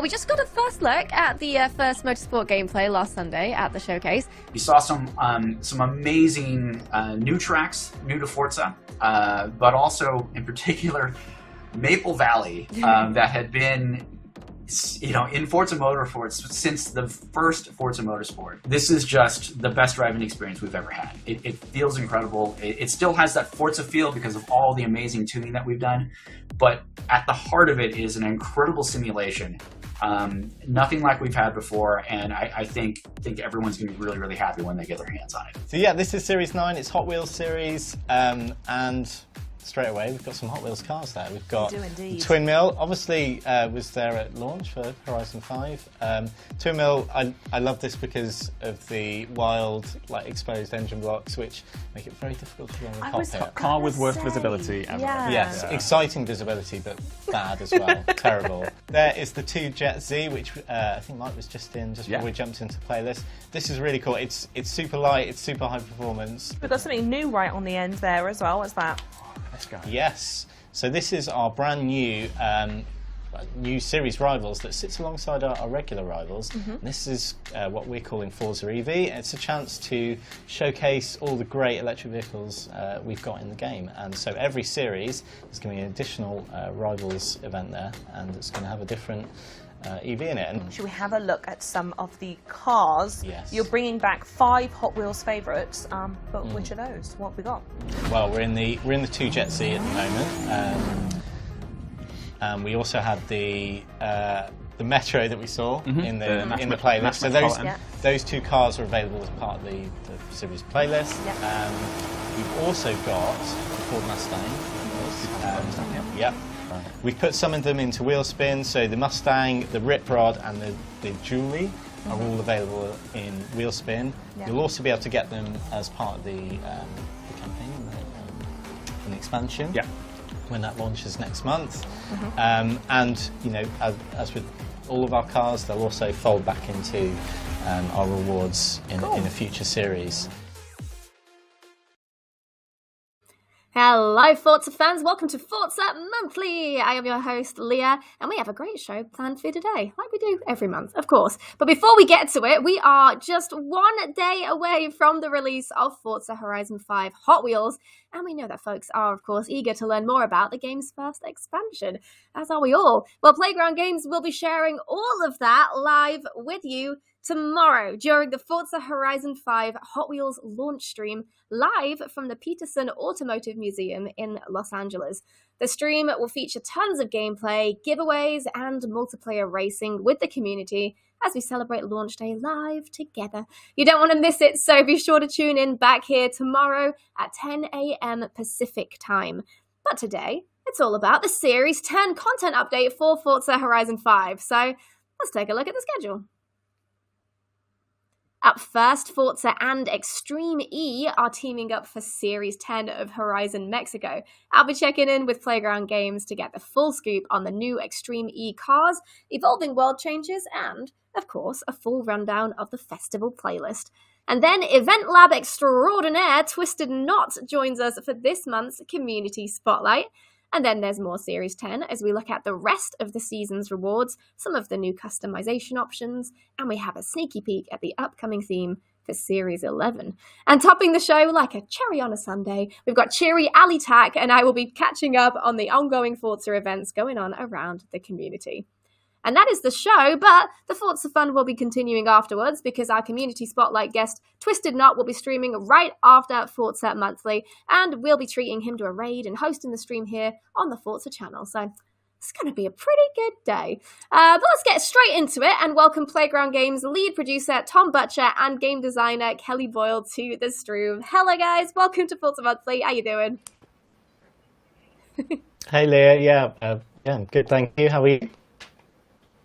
Well, we just got a first look at the first motorsport gameplay last Sunday at the showcase. We saw some amazing new tracks, new to Forza, but also, in particular, Maple Valley, that had been, in Forza Motorsports since the first Forza Motorsport. This is just the best driving experience we've ever had. It feels incredible. It still has that Forza feel because of all the amazing tuning that we've done, but at the heart of it is an incredible simulation. Nothing like we've had before, and I think everyone's going to be really, really happy when they get their hands on it. So yeah, this is Series 9, it's Hot Wheels Series, and straight away we've got some Hot Wheels cars there. We've got Twin Mill, obviously was there at launch for Horizon 5. Twin Mill, I love this because of the wild, exposed engine blocks, which make it very difficult to run the cockpit. Car with worst visibility ever. Yeah. Yes, exciting visibility, but bad as well. Terrible. There is the 2 Jet Z, which I think Mike was just in before we jumped into playlist. This is really cool. It's super light, it's super high performance. We've got something new right on the end there as well. What's that? Yes. So this is our brand new new series rivals that sits alongside our regular rivals. This is what we're calling Forza EV. It's a chance to showcase all the great electric vehicles we've got in the game. And so every series is going to be an additional rivals event there, and it's going to have a different EV in it. Should we have a look at some of the cars? Yes. You're bringing back 5 Hot Wheels favourites, but which are those? What have we got? Well, we're in the 2 Jet Z at the moment. We also had the Metro that we saw in the playlist. So those 2 cars are available as part of the series playlist. We've also got the Ford Mustang. Yep. We've put some of them into wheel spin, so the Mustang, the Rip Rod and the Julie are all available in wheel spin. You'll also be able to get them as part of the campaign and the expansion when that launches next month. And as with all of our cars, they'll also fold back into our rewards in a future series. Hello Forza fans, welcome to Forza Monthly. I am your host Leah, and we have a great show planned for you today, like we do every month, of course. But before we get to it, we are just 1 day away from the release of Forza Horizon 5 Hot Wheels, and we know that folks are, of course, eager to learn more about the game's first expansion, as are we all. Well, Playground Games will be sharing all of that live with you tomorrow during the Forza Horizon 5 Hot Wheels launch stream live from the Peterson Automotive Museum in Los Angeles. The stream will feature tons of gameplay, giveaways, and multiplayer racing with the community as we celebrate launch day live together. You don't want to miss it, so be sure to tune in back here tomorrow at 10 a.m. Pacific time. But today, it's all about the Series 10 content update for Forza Horizon 5. So let's take a look at the schedule. Up first, Forza and Extreme E are teaming up for Series 10 of Horizon Mexico. I'll be checking in with Playground Games to get the full scoop on the new Extreme E cars, evolving world changes, and, of course, a full rundown of the festival playlist. And then EventLab extraordinaire Twisted Knot joins us for this month's Community Spotlight. And then there's more Series 10 as we look at the rest of the season's rewards, some of the new customization options, and we have a sneaky peek at the upcoming theme for Series 11. And topping the show like a cherry on a sundae, we've got cheery Ali Tak, and I will be catching up on the ongoing Forza events going on around the community. And that is the show, but the Forza fun will be continuing afterwards because our Community Spotlight guest, Twisted Knot, will be streaming right after Forza Monthly, and we'll be treating him to a raid and hosting the stream here on the Forza channel. So it's going to be a pretty good day. But let's get straight into it and welcome Playground Games lead producer Tom Butcher and game designer Kelly Boyle to the stream. Hello guys, welcome to Forza Monthly. How you doing? Hey Leah, I'm good, thank you. How are you?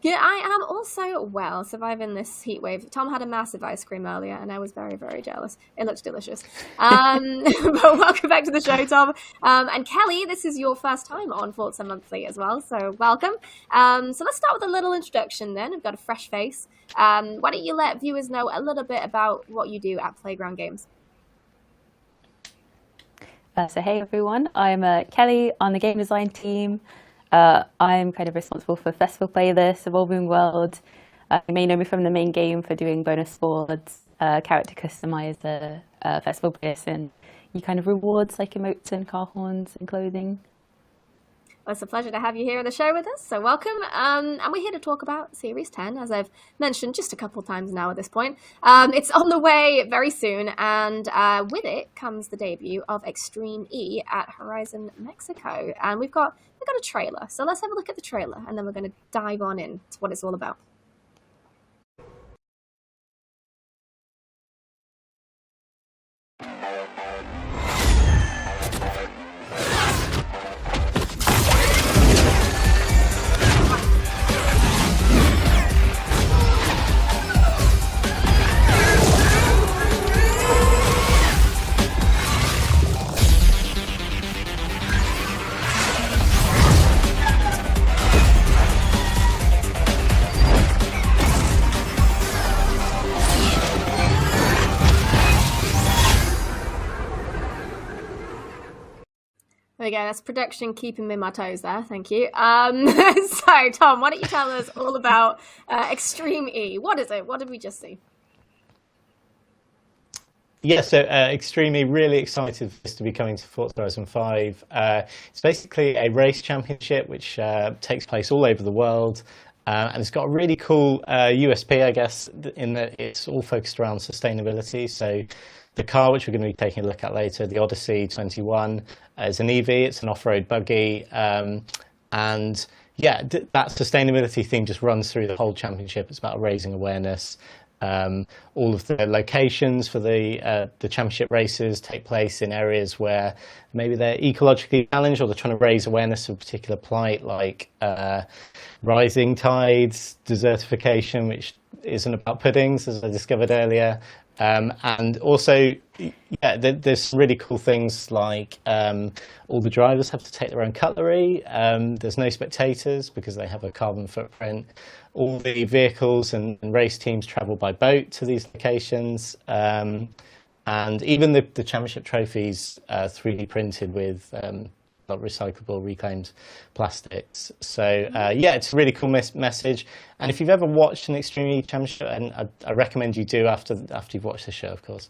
Yeah, I am also well, surviving this heat wave. Tom had a massive ice cream earlier, and I was very, very jealous. It looks delicious. But welcome back to the show, Tom. And Kelly, this is your first time on Forza Monthly as well, so welcome. So let's start with a little introduction then. We've got a fresh face. Why don't you let viewers know a little bit about what you do at Playground Games? So hey everyone, I'm Kelly on the game design team. I'm kind of responsible for festival playlists, Evolving World. You may know me from the main game for doing bonus boards, character customizer, festival playlists, and you kind of rewards like emotes and car horns and clothing. Well, it's a pleasure to have you here on the show with us, so welcome. And we're here to talk about Series 10, as I've mentioned just a couple of times now at this point. It's on the way very soon, and with it comes the debut of Extreme E at Horizon Mexico. And we've got a trailer, so let's have a look at the trailer, and then we're going to dive on in to what it's all about. There we go, that's production keeping me on my toes there, thank you. So, Tom, why don't you tell us all about Extreme E? What is it? What did we just see? Yeah, so Extreme E, really excited for this to be coming to Forza Horizon 5. It's basically a race championship which takes place all over the world. And it's got a really cool USP, I guess, in that it's all focused around sustainability. So the car, which we're going to be taking a look at later, the Odyssey 21, is an EV. It's an off-road buggy. And yeah, that sustainability theme just runs through the whole championship. It's about raising awareness. All of the locations for the championship races take place in areas where maybe they're ecologically challenged, or they're trying to raise awareness of a particular plight, like rising tides, desertification, which isn't about puddings, as I discovered earlier. And also, yeah, there's some really cool things like all the drivers have to take their own cutlery. There's no spectators because they have a carbon footprint. All the vehicles and race teams travel by boat to these locations. And even the championship trophies 3D printed with recyclable, reclaimed plastics. So yeah, it's a really cool message. And if you've ever watched an Extreme E Championship, and I recommend you do after you've watched the show, of course,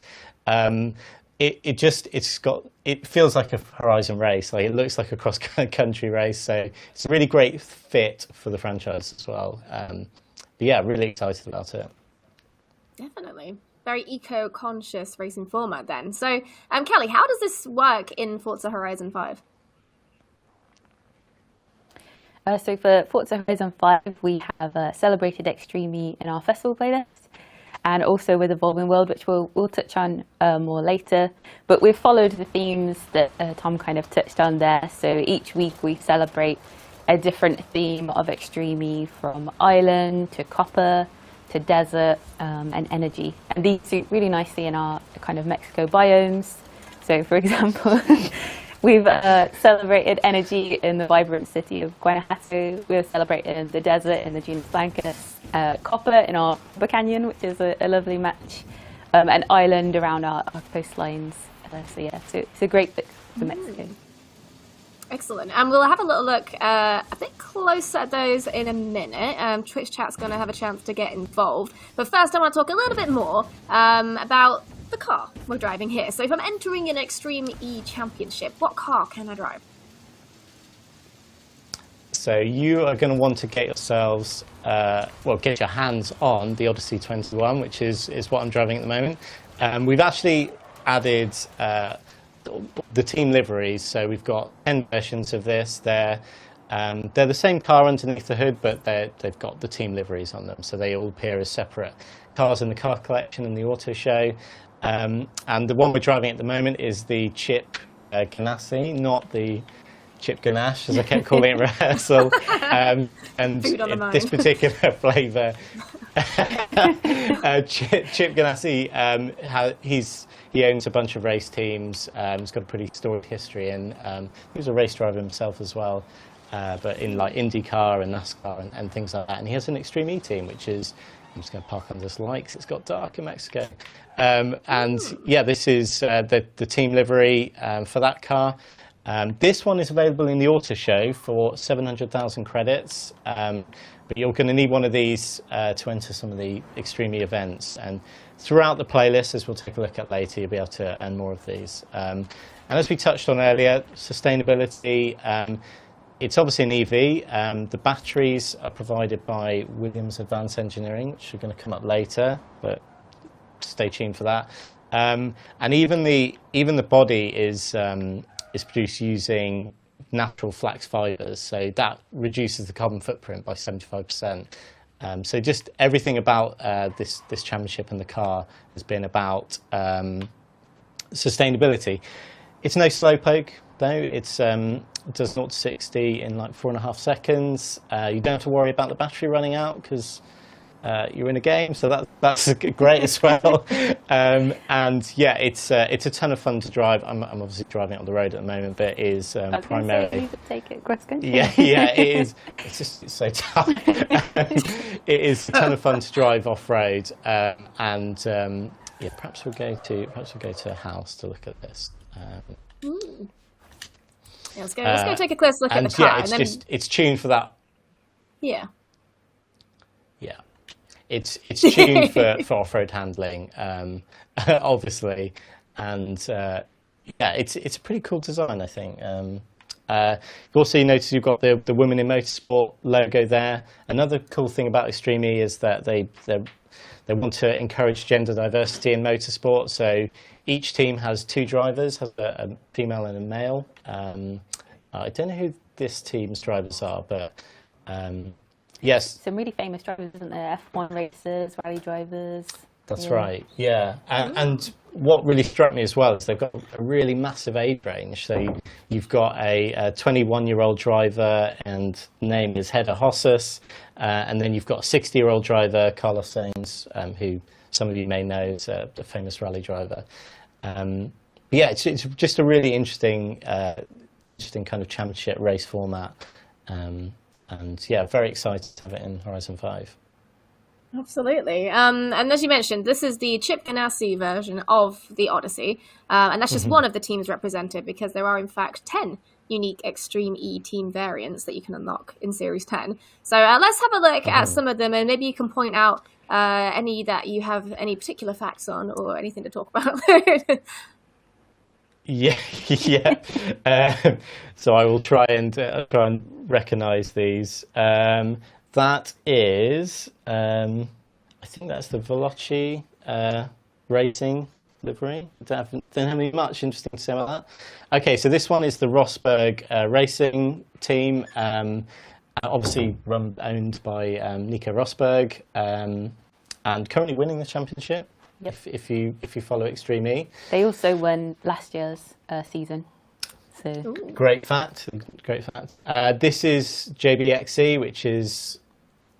it feels like a Horizon race. Like, it looks like a cross-country race. So it's a really great fit for the franchise as well. But yeah, really excited about it. Definitely. Very eco-conscious racing format then. So, Kelly, how does this work in Forza Horizon 5? So for Forza Horizon 5, we have celebrated Extreme E in our festival playlist, and also with Evolving World, which we'll touch on more later. But we've followed the themes that Tom kind of touched on there. So each week we celebrate a different theme of Extreme E, from island to copper to desert and energy. And these suit really nicely in our kind of Mexico biomes. So for example, we've celebrated energy in the vibrant city of Guanajuato. We've celebrated the desert in the Dunas Blancas, copper in our Copper Canyon, which is a lovely match, an island around our coastlines. So yeah, so it's a great fit for Mexico. Excellent. And we'll have a little look a bit closer at those in a minute. Twitch chat's going to have a chance to get involved. But first I want to talk a little bit more about the car we're driving here. So if I'm entering an Extreme E Championship, what car can I drive? So you are going to want to get yourselves, get your hands on the Odyssey 21, which is what I'm driving at the moment. We've actually added the team liveries, so we've got 10 versions of this. They're the same car underneath the hood, but they've got the team liveries on them, so they all appear as separate cars in the car collection and the auto show. And the one we're driving at the moment is the Chip Ganassi, not the Chip Ganache, as I kept calling it in rehearsal. And this particular flavour, Chip Ganassi, he owns a bunch of race teams. He's got a pretty storied history, and he was a race driver himself as well, but in like IndyCar and NASCAR and things like that. And he has an Extreme E team, which is, I'm just going to park on this light because it's got dark in Mexico. And yeah, this is the team livery for that car. This one is available in the auto show for 700,000 credits, but you're going to need one of these to enter some of the Extreme E events. And throughout the playlist, as we'll take a look at later, you'll be able to earn more of these. And as we touched on earlier, sustainability, it's obviously an EV. The batteries are provided by Williams Advanced Engineering, which are going to come up later, but stay tuned for that. And even the body is produced using natural flax fibres, so that reduces the carbon footprint by 75%. So just everything about this championship and the car has been about sustainability. It's no slowpoke though. It does 0 to 60 in like 4.5 seconds. You don't have to worry about the battery running out because you're in a game, so that's great as well. And yeah, it's a ton of fun to drive. I'm obviously driving it on the road at the moment, but it is primarily. You could take it cross country. Yeah, it is. It's so tough. It is a ton of fun to drive off road, and yeah, perhaps we'll go to a house to look at this. Yeah, let's go take a close look at the car. Yeah, it's tuned for that. Yeah. Yeah. It's tuned for off-road handling, obviously, and yeah, it's a pretty cool design, I think. Also, you notice you've got the Women in Motorsport logo there. Another cool thing about Extreme E is that they want to encourage gender diversity in motorsport. So each team has 2 drivers, has a female and a male. I don't know who this team's drivers are, but yes. Some really famous drivers, isn't there? F1 racers, rally drivers. That's right, yeah. And what really struck me as well is they've got a really massive age range. So you've got a 21-year-old driver, and name is Hedda Hossus, and then you've got a 60-year-old driver, Carlos Sainz, who some of you may know is a famous rally driver. But yeah, it's just a really interesting kind of championship race format. And yeah, very excited to have it in Horizon 5. Absolutely. And as you mentioned, this is the Chip Ganassi version of the Odyssey. And that's just one of the teams represented, because there are, in fact, 10 unique Extreme E team variants that you can unlock in Series 10. So let's have a look at some of them, and maybe you can point out any that you have any particular facts on or anything to talk about. Yeah. So I will try and recognise these. That is, I think that's the Veloci racing livery. Don't have much interesting to say about that. Okay, so this one is the Rosberg racing team, obviously owned by Nico Rosberg, and currently winning the championship. Yep. If you follow Extreme E. They also won last year's season. So Great fact. This is JBXE, which is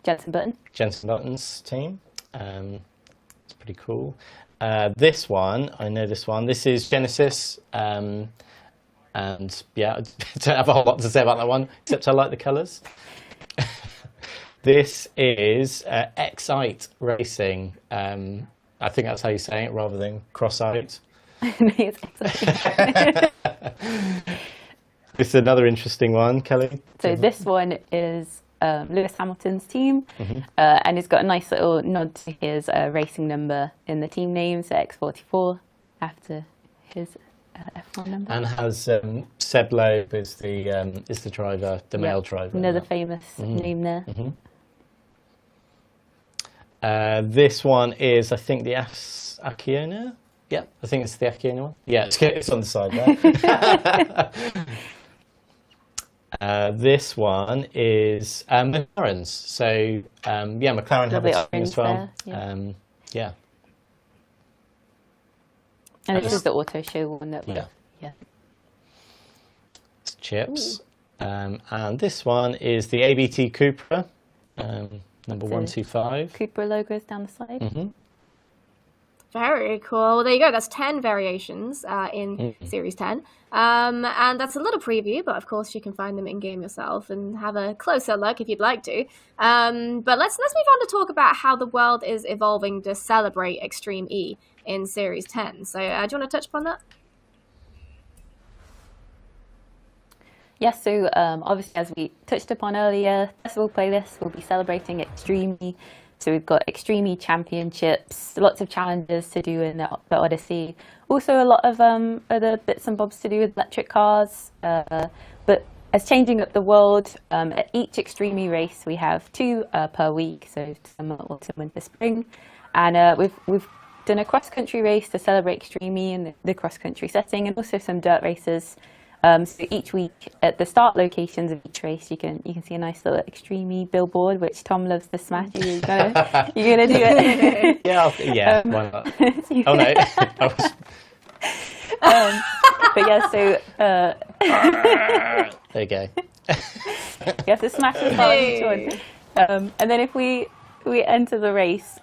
Jenson Button's team. It's pretty cool. This one, I know this one. This is Genesis, and yeah, I don't have a whole lot to say about that one, except I like the colours. This is Excite Racing. I think that's how you say it, rather than Cross-Out. It's Excite. This is another interesting one, Kelly. So this one is Lewis Hamilton's team, and it's got a nice little nod to his racing number in the team name, so X44, after his F1 number. And has Seb Loeb is the driver, the male driver. Another famous name there. This one is, I think, the Acciona. Yeah, I think it's the Acciona one. Yeah, it's on the side there. This one is McLaren's. So yeah, McLaren have a team as well. There, yeah. And this is the auto show one that yeah. It's Chips. Ooh. And this one is the ABT Cupra, number 125. Cupra logos down the side. Very cool. Well, there you go. That's 10 variations in Series 10. And that's a little preview, but of course you can find them in-game yourself and have a closer look if you'd like to. But let's move on to talk about how the world is evolving to celebrate Extreme E in Series 10. So do you want to touch upon that? Yes, so obviously, as we touched upon earlier, festival playlist will be celebrating Extreme. So we've got Extreme championships, lots of challenges to do in the Odyssey. Also, a lot of other bits and bobs to do with electric cars. But as changing up the world, at each Extreme race, we have 2 per week. So summer, autumn, winter, spring, and we've done a cross-country race to celebrate Extreme in the cross-country setting, and also some dirt races. So each week at the start locations of each race, you can see a nice little Extreme billboard, which Tom loves to smash. You're gonna do it. Yeah, why not? Oh no, but yeah, so there you go. You have to smash as hard as each one. And then if we enter the race,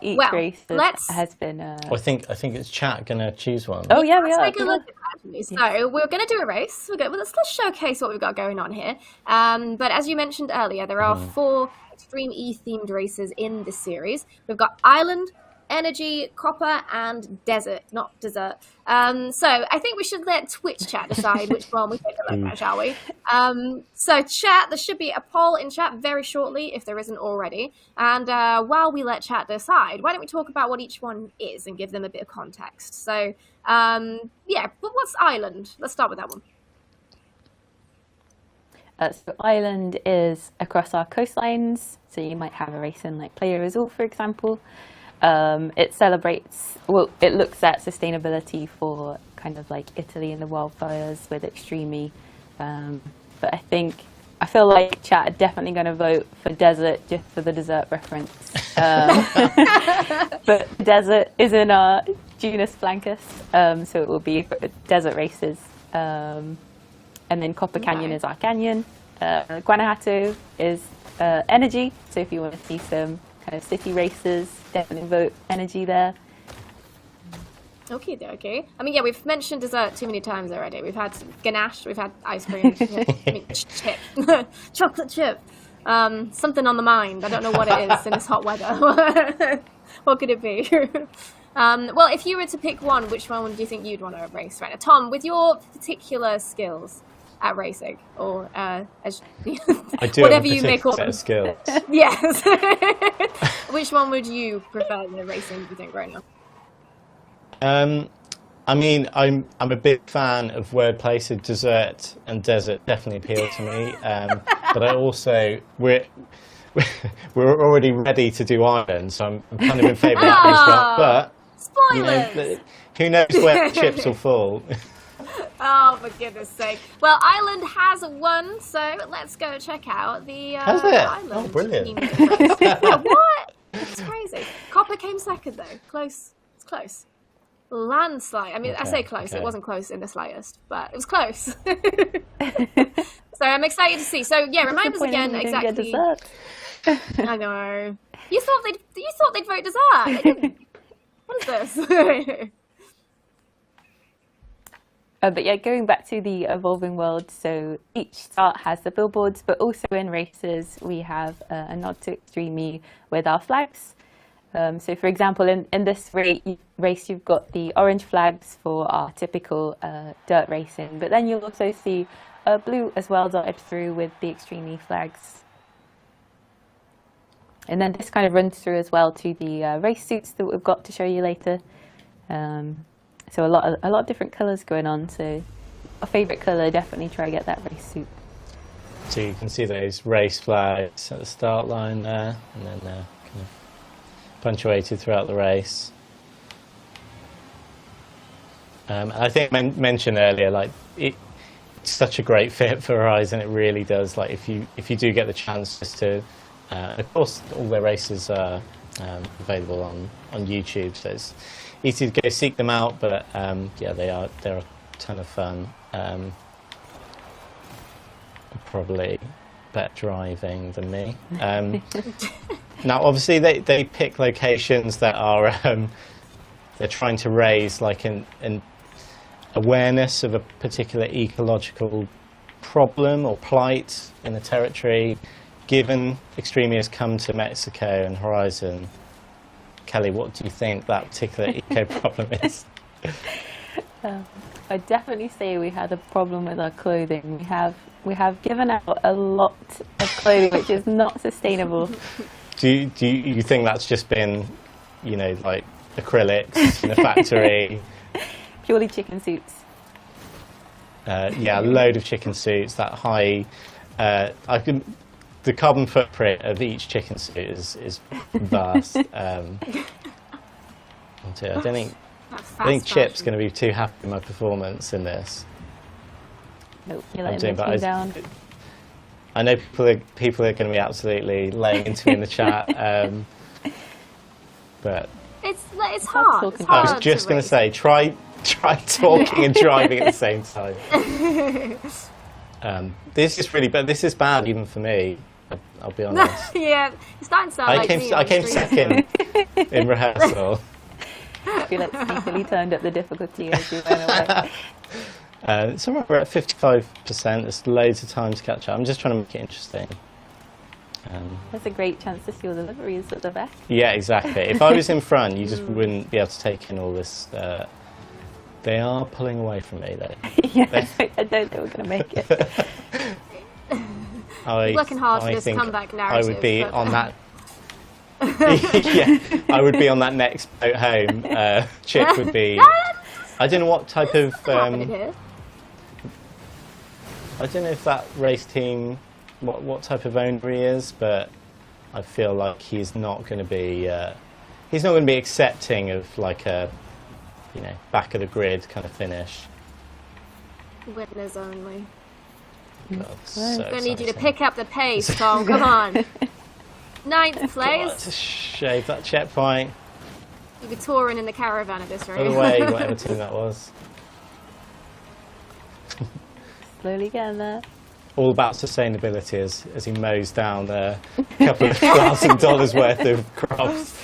each race has been. I think it's chat gonna choose one. Oh yeah, we are. Let's take a look at that. So we're going to do a race. Let's showcase what we've got going on here. But as you mentioned earlier, there are 4 Extreme E themed races in this series. We've got Island, Energy, Copper, and Desert, not Dessert. So I think we should let Twitch chat decide which one we take a look at, shall we? So chat, there should be a poll in chat very shortly, if there isn't already. And while we let chat decide, why don't we talk about what each one is and give them a bit of context? So, yeah, but what's Island? Let's start with that one. So Island is across our coastlines. So you might have a race in like Playa Azul, for example. It celebrates, it looks at sustainability for kind of like Italy and the wildfires with Extreme. But I feel like chat are definitely going to vote for Desert just for the dessert reference. But Desert is in our genus Blancus, so it will be desert races. And then Copper Canyon is our canyon. Guanajuato is energy, so if you want to see some kind of city races, definitely vote energy there. Okay. I mean, yeah, we've mentioned dessert too many times already. We've had ganache, we've had ice cream, chip, chocolate chip, something on the mind. I don't know what it is in this hot weather. What could it be? Well, if you were to pick one, which one do you think you'd want to race right now? Tom, with your particular skills at racing, or as I do whatever have a you may call set them. of skills. Yes. Which one would you prefer in racing, do you think, right now? I mean, I'm a big fan of wordplay, so dessert and desert definitely appeal to me. But I also we're already ready to do Ireland, so I'm kind of in favour of that as well. But spoilers! Who knows where the chips will fall? Oh, for goodness sake. Well, Ireland has won, so let's go check out the Has it? Ireland. Oh, brilliant. Yeah, what? It's crazy. Copper came second, though. Close. It's close. Landslide. I mean, I say close. It wasn't close in the slightest, but it was close. So I'm excited to see. So, yeah, remind us again exactly. I know. You thought they'd vote dessert. What is this? But yeah, going back to the evolving world, so each start has the billboards, but also in races we have a nod to Extreme with our flags. So for example, in this race you've got the orange flags for our typical dirt racing, but then you'll also see blue as well dotted through with the Extreme flags. And then this kind of runs through as well to the race suits that we've got to show you later. So a lot of different colours going on. So our favourite colour, definitely try to get that race suit. So you can see those race flags at the start line there, and then kind of punctuated throughout the race. And I think I mentioned earlier, like it's such a great fit for Horizon. It really does. Like if you do get the chance just to, of course, all their races are available on YouTube, so it's easy to go seek them out. But yeah, they're a ton of fun. Probably better driving than me. Now, obviously, they pick locations that are they're trying to raise like an awareness of a particular ecological problem or plight in the territory. Given Extreme has come to Mexico and Horizon, Kelly, what do you think that particular eco problem is? I'd definitely say we had a problem with our clothing. We have given out a lot of clothing, which is not sustainable. Do you think that's just been, like acrylics in a factory? Purely chicken suits. Yeah, a load of chicken suits. That high, the carbon footprint of each chicken suit is vast. I think Chip's going to be too happy with my performance in this. Nope, you're letting me down. I know people are going to be absolutely laying into me in the chat, but it's hard. It's hard. I was just going to say, try talking and driving at the same time. This is bad even for me. I'll be honest. Yeah, it's starting to sound like me. I came second in rehearsal. I feel like sneakily turned up the difficulty as you went away. Somewhere we're at 55%. There's loads of time to catch up. I'm just trying to make it interesting. That's a great chance to steal deliveries at the back. Yeah, exactly. If I was in front, you just wouldn't be able to take in all this. They are pulling away from me, though. Yeah, I don't think we're going to make it. Working hard for this comeback narrative. I would be on that. Yeah, I would be on that next boat home. Chip would be. I don't know what type of. I don't know if that race team, what type of owner he is, but I feel like he's not going to be. He's not going to be accepting of like a, back of the grid kind of finish. Winners only. God, I'm going to need you to pick up the pace, Tom. Come on. 9th place. God, to shave that checkpoint. You'll be touring in the caravan at this rate. Other way, whatever team that was. Slowly getting there. All about sustainability as he mows down a couple of $1,000 worth of crops.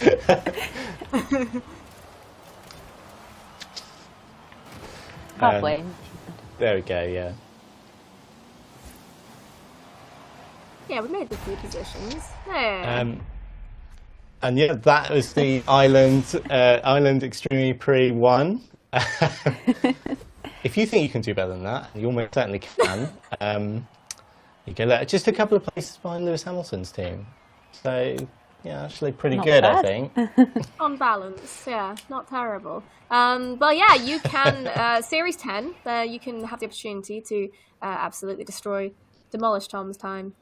Halfway. There we go, yeah. Yeah, we made the 3 positions. Yeah. And yeah, that was the Island Extreme Pre 1. If you think you can do better than that, you almost certainly can. You go just a couple of places behind Lewis Hamilton's team. So, yeah, actually pretty good, I think. On balance, yeah, not terrible. But yeah, you can, Series 10, you can have the opportunity to absolutely demolish Tom's time.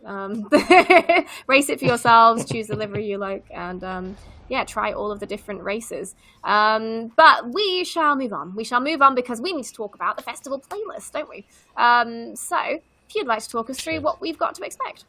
Race it for yourselves, choose the livery you like, and yeah, try all of the different races. But we shall move on. We shall move on because we need to talk about the festival playlist, don't we? So, if you'd like to talk us through what we've got to expect.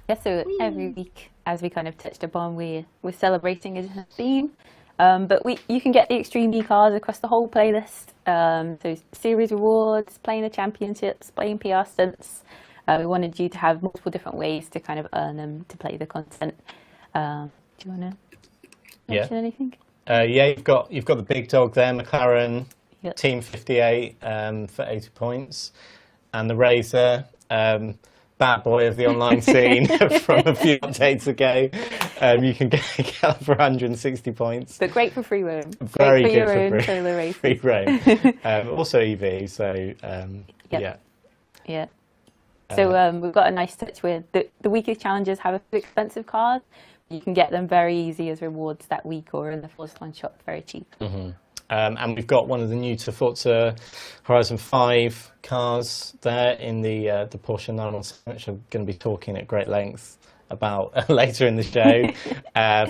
Yeah, so every week, as we kind of touched upon, we're celebrating a different theme. But you can get the Extreme E cars across the whole playlist. So series rewards, playing the championships, playing PR stunts. We wanted you to have multiple different ways to kind of earn them to play the content. Do you want to mention anything? Yeah, you've got the big dog there, McLaren, Team 58 for 80 points, and the Razor. Bad boy of the online scene from a few updates ago. You can get up for 160 points. But great for free roam. Very great for good your for own solo race. free roam. Also EV, so yeah. Yeah. So we've got a nice touch with the weekly challenges have a few expensive cars. You can get them very easy as rewards that week or in the Forza One shop very cheap. Mm-hmm. And we've got one of the new to Forza Horizon 5 cars there in the Porsche 917, which I'm going to be talking at great length about later in the show,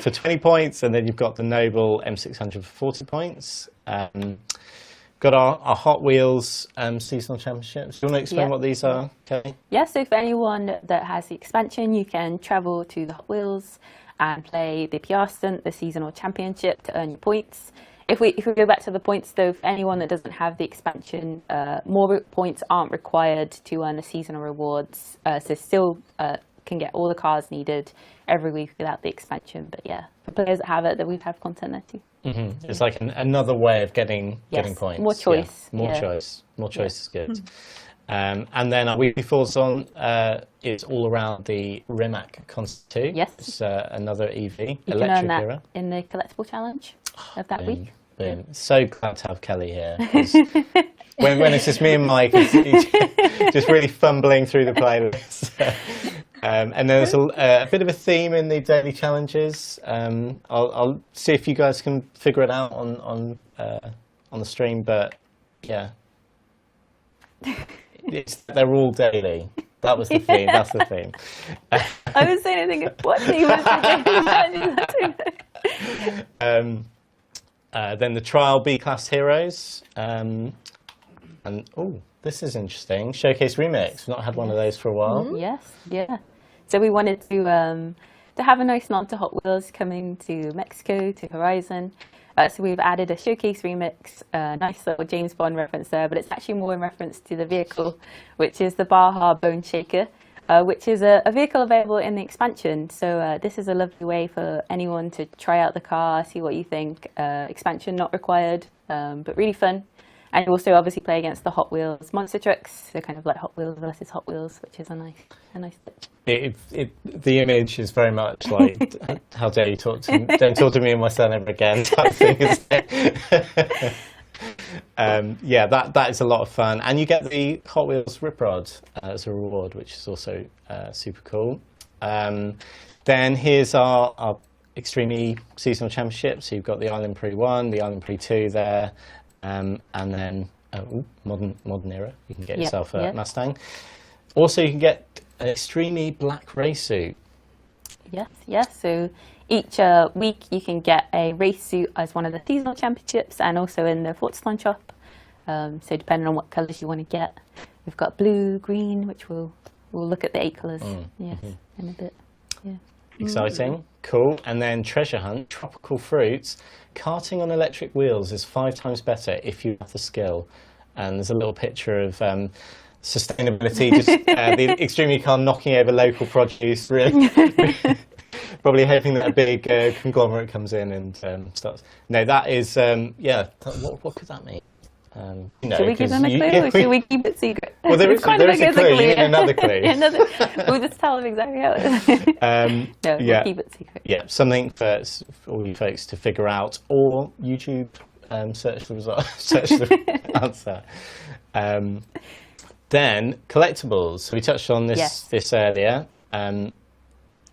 for 20 points. And then you've got the Noble M600 for 40 points. Got our Hot Wheels seasonal championships. Do you want to explain what these are, Kelly? Yeah, so for anyone that has the expansion, you can travel to the Hot Wheels and play the PR stunt, the seasonal championship, to earn your points. If we go back to the points, though, for anyone that doesn't have the expansion, more points aren't required to earn the seasonal rewards. So still can get all the cars needed every week without the expansion. But yeah, for players that have it, then we have content there too. Mm-hmm. It's like another way of getting points. More choice. Yeah. More choice. More choice is good. And then our weekly Forza is all around the Rimac Concept 2. Yes. It's another EV, You electric can earn that era. in the collectible challenge of that week. Boom. So glad to have Kelly here. When it's just me and Mike, it's just really fumbling through the playlist. And then there's a bit of a theme in the daily challenges. I'll see if you guys can figure it out on the stream, but yeah. They're all daily. That was the theme. That's the theme. I was saying, I think, what theme was the daily? Then the trial B-class heroes, and this is interesting. Showcase remix. We've not had one of those for a while. Mm-hmm. Yes, yeah. So we wanted to have a nice nod to Hot Wheels coming to Mexico, to Horizon. So we've added a showcase remix, nice little James Bond reference there, but it's actually more in reference to the vehicle, which is the Baja Bone Shaker, which is a vehicle available in the expansion. So this is a lovely way for anyone to try out the car, see what you think. Expansion not required, but really fun. And you also obviously play against the Hot Wheels monster trucks, so kind of like Hot Wheels versus Hot Wheels, which is a nice touch. The image is very much like, how dare you talk to me, don't talk to me and my son ever again type thing. Yeah, that is a lot of fun. And you get the Hot Wheels Rip Rod as a reward, which is also super cool. Then here's our Extreme E Seasonal Championship. So you've got the Island Prix 1, the Island Prix 2 there. And then modern era, you can get yourself a Mustang. Also, you can get an Extreme E black race suit. Yes. So each week you can get a race suit as one of the seasonal championships, and also in the Forza shop. So depending on what colours you want to get, we've got blue, green, which we'll look at the 8 colours. In a bit. Yeah. Exciting, cool. And then treasure hunt, tropical fruits. Karting on electric wheels is 5 times better if you have the skill. And there's a little picture of sustainability, just the Extreme car knocking over local produce, really. Probably hoping that a big conglomerate comes in and starts. No, that is, what could that mean? Should we give them a clue or should we keep it secret? Well, there is a clue. You need another clue. We'll just tell them exactly how it is. We'll keep it secret. Yeah, something for all you folks to figure out, or YouTube search the result, search the answer. Then collectibles. So we touched on this earlier.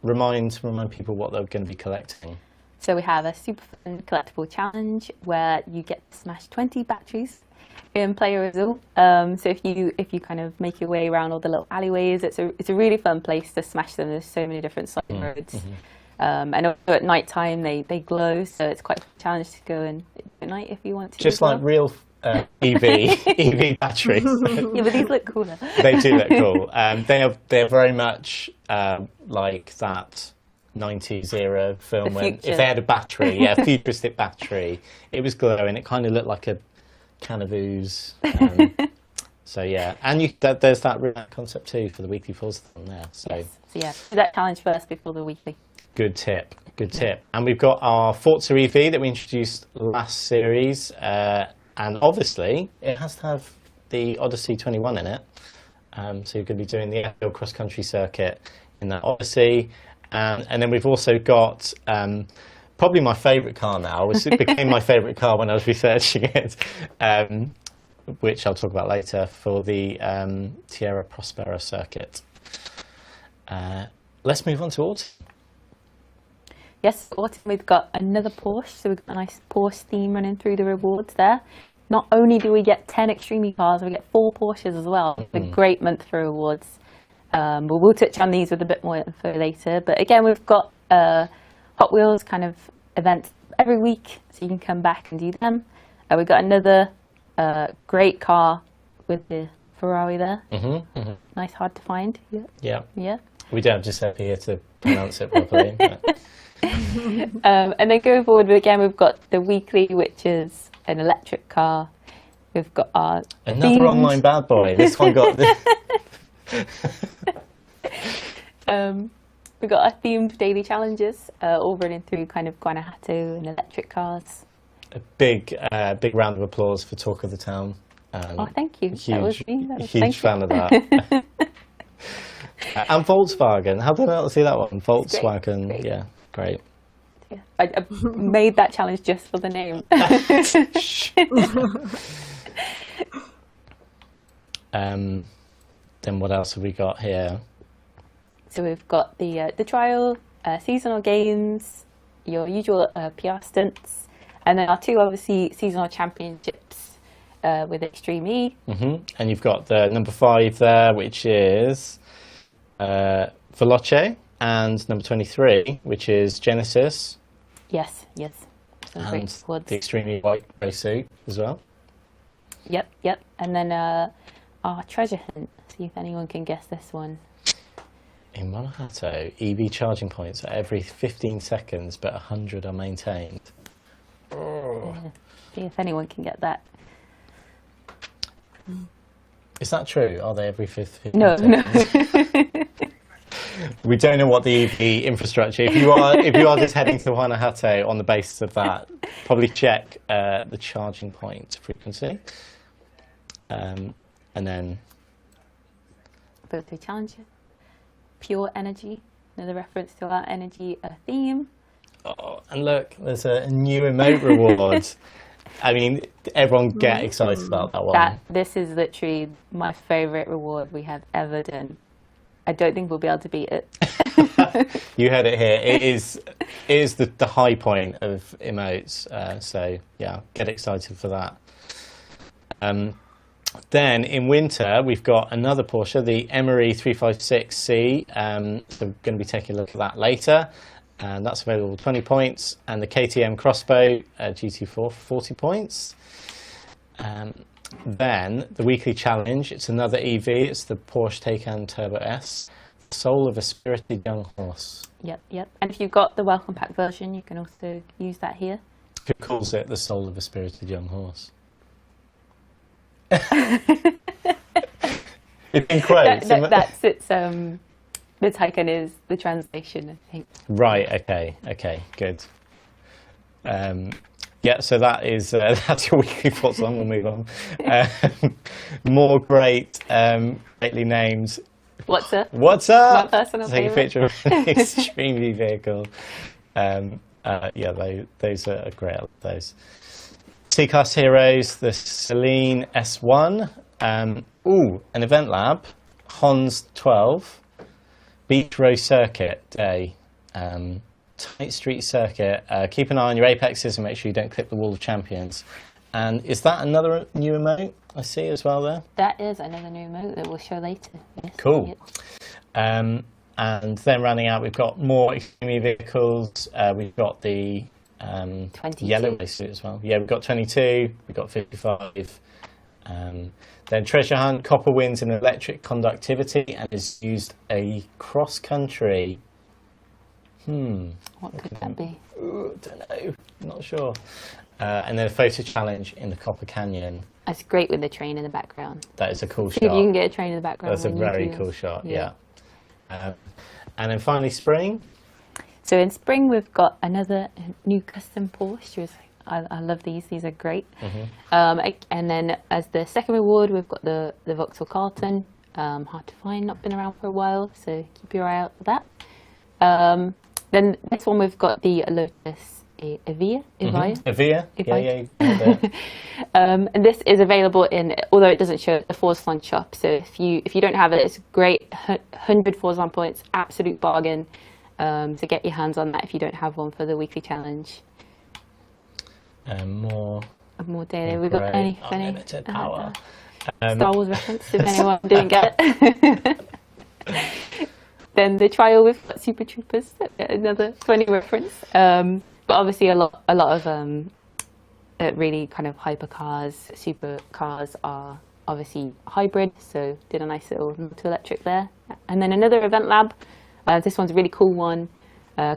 Remind people what they're going to be collecting. So we have a super fun collectible challenge where you get to smash 20 batteries in Player Result. So if you kind of make your way around all the little alleyways, it's a really fun place to smash them. There's so many different side roads. And also at night time they glow, so it's quite a challenge to go in at night if you want to. Just like real EV batteries. Yeah, but these look cooler. They do look cool. They're very much like that 90s era film when if they had a battery, a futuristic battery, it was glowing. It kind of looked like a can of ooze. So yeah, and there's that Rimac Concept 2 for the weekly Forza there. So yes. So do that challenge first before the weekly. Good tip. And we've got our Forza EV that we introduced last series, and obviously it has to have the Odyssey 21 in it. So you're going to be doing the uphill cross-country circuit in that Odyssey. And then we've also got probably my favourite car now, which became my favourite car when I was researching it, which I'll talk about later, for the Tierra Prospera circuit. Let's move on to autumn. Yes, autumn we've got another Porsche, so we've got a nice Porsche theme running through the rewards there. Not only do we get 10 Extreme cars, we get 4 Porsches as well. It's a great month for rewards. But we'll touch on these with a bit more info later. But again, we've got Hot Wheels kind of events every week, so you can come back and do them. We've got another great car with the Ferrari there. Nice, hard to find. Yeah. We don't have Giuseppe here to pronounce it properly. And then going forward, again, we've got the weekly, which is an electric car. We've got our another online bad boy. This one got this. We've got our themed daily challenges, all running through kind of Guanajuato and electric cars. A big round of applause for Talk of the Town. Oh, thank you. Huge, that was me. huge fan of that. And Volkswagen. How did I not see that one? Volkswagen. Great. Yeah, great. Yeah. I made that challenge just for the name. Then what else have we got here? So we've got the trial, seasonal games, your usual PR stunts, and then our two obviously seasonal championships with Extreme E. And you've got the number 5 there, which is Veloce, and number 23, which is Genesis. Yes. Some great And squads. the extremely white grey suit as well. Yep. And then our treasure hunt. See if anyone can guess this one. In Monahato, EV charging points are every 15 seconds, but 100 are maintained. Oh. See if anyone can get that. Is that true? Are they every 15 No. We don't know what the EV infrastructure. If you are just heading to Monahato on the basis of that, probably check the charging point frequency, and then Ability Challenger. Pure Energy, another reference to our energy theme. oh, and look, there's a new emote reward. I mean, everyone get excited about that one. This is literally my favourite reward we have ever done. I don't think we'll be able to beat it. You heard it here. It is the high point of emotes. So yeah, get excited for that. Then in winter, we've got another Porsche, the Emery 356C. So we're going to be taking a look at that later. And that's available 20 points. And the KTM Crossbow GT4 40 points. Then the weekly challenge, it's another EV. It's the Porsche Taycan Turbo S. Soul of a Spirited Young Horse. Yep. And if you've got the welcome pack version, you can also use that here. Who calls it the Soul of a Spirited Young Horse? It's in quotes. That's its. The Taycan is the translation, I think. Right. Okay. Good. Yeah. So that is that's your weekly thoughts on. We'll move on. More greatly named. What's up? What's up? My personal Take a favourite. picture of an extremely vehicle. Yeah, those are great. I love those. C-Class Heroes, the Celine S1. An EventLab, Hons 12. Beach Row Circuit Day. Tight Street Circuit. Keep an eye on your apexes and make sure you don't clip the wall of champions. And is that another new emote I see as well there? That is another new emote that we'll show later. Yes, Cool. Yep. And then rounding out, we've got more extreme vehicles. We've got the 22. yellow race suit as well. Yeah, we've got 22, we've got 55. Then Treasure Hunt, Copper wins in electric conductivity and is used a cross-country. What could that be? Ooh, don't know, not sure. And then a photo challenge in the Copper Canyon. That's great with the train in the background. That is a cool See if shot. you can get a train in the background. That's a when you very do cool this. shot, yeah. And then finally, spring. So in spring, we've got another new custom Porsche. I love these. These are great. And then as the second reward, we've got the Vauxhall Carlton. Hard to find, not been around for a while, so keep your eye out for that. Then next one, we've got the Lotus Evija. Yeah. And this is available in, although it doesn't show, the Forza Fun shop. So if you don't have it, it's great. 100 Forza points, absolute bargain. So get your hands on that if you don't have one for the weekly challenge. More daily. We've got any unlimited power. Star Wars reference if anyone didn't get it. Then the trial, we've got Super Troopers, another funny reference. But obviously a lot of really kind of hypercars, supercars are obviously hybrid, so did a nice little to electric there. And then another EventLab. This one's a really cool one.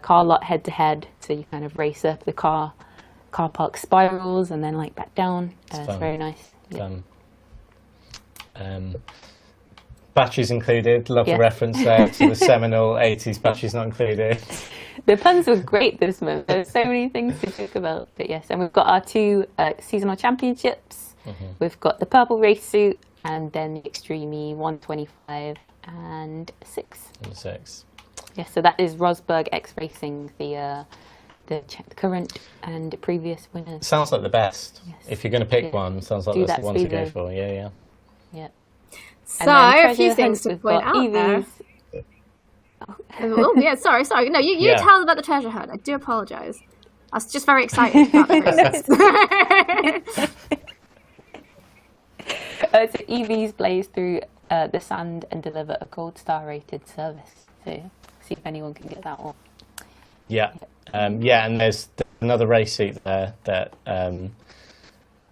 Car lot head to head, so you kind of race up the car park spirals and then like back down. It's very nice. Yeah. Batteries included. Love the reference there to the seminal 80s batteries not included. The puns were great this month. There's so many things to talk about. But yes, and we've got our two seasonal championships. We've got the purple race suit, and then the Extreme E 125 and 6. And 6. Yeah, so that is Rosberg X Racing, the current and previous winners. Sounds like the best. Yes. If you're going to pick one, sounds like that's the one to go for. Yeah. So, a few things to point out there. Oh, yeah, sorry. No, you tell about the treasure hunt. I do apologise. I was just very excited about the races. So EVs blaze through the sand and deliver a gold star rated service. So see if anyone can get that one. Yeah. And there's another race suit there that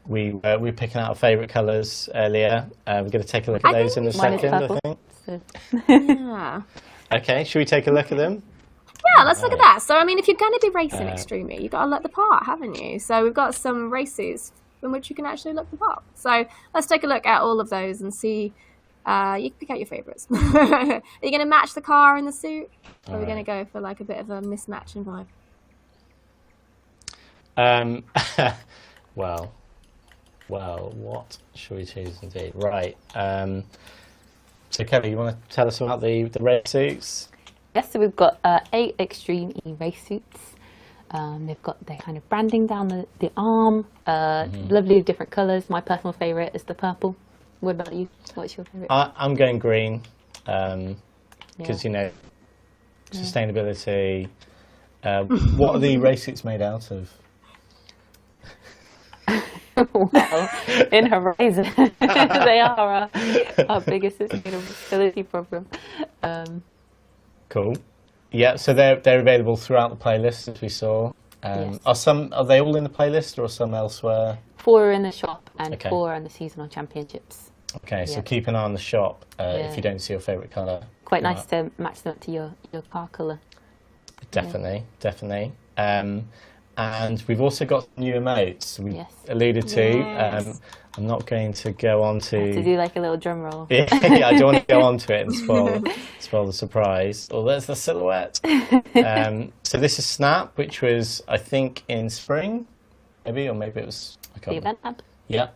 we were picking out our favourite colours earlier. We're going to take a look at those in a second, I think. So. Yeah. Okay, should we take a look at them? Yeah, let's look at that. So, I mean, if you're going to be racing extremely, you've got to look the part, haven't you? So we've got some race suits in which you can actually look the part. So let's take a look at all of those and see. You can pick out your favourites. Are you going to match the car in the suit? Or are we going to go for like a bit of a mismatching vibe? Well, what should we choose indeed? Right. So Kelly, you want to tell us about the race suits? Yes, so we've got 8 Extreme E race suits. They've got their kind of branding down the arm, lovely different colours. My personal favourite is the purple. What about you? What's your favourite? I'm going green because, sustainability. What are the race suits made out of? Well, in Horizon, they are our biggest sustainability problem. Cool. Yeah, so they're available throughout the playlist, as we saw. Yes. Are they all in the playlist, or are some elsewhere? 4 are in the shop and 4 are in the seasonal championships. Okay, so keep an eye on the shop if you don't see your favourite colour. Quite nice to match them up to your car colour. Definitely. And we've also got new emotes we alluded to. Yes. I'm not going to go on to do like a little drum roll. Yeah, I don't want to go on to it and spoil the surprise. Oh, there's the silhouette. So this is Snap, which was, I think, in spring, maybe it was the EventLab. Yeah.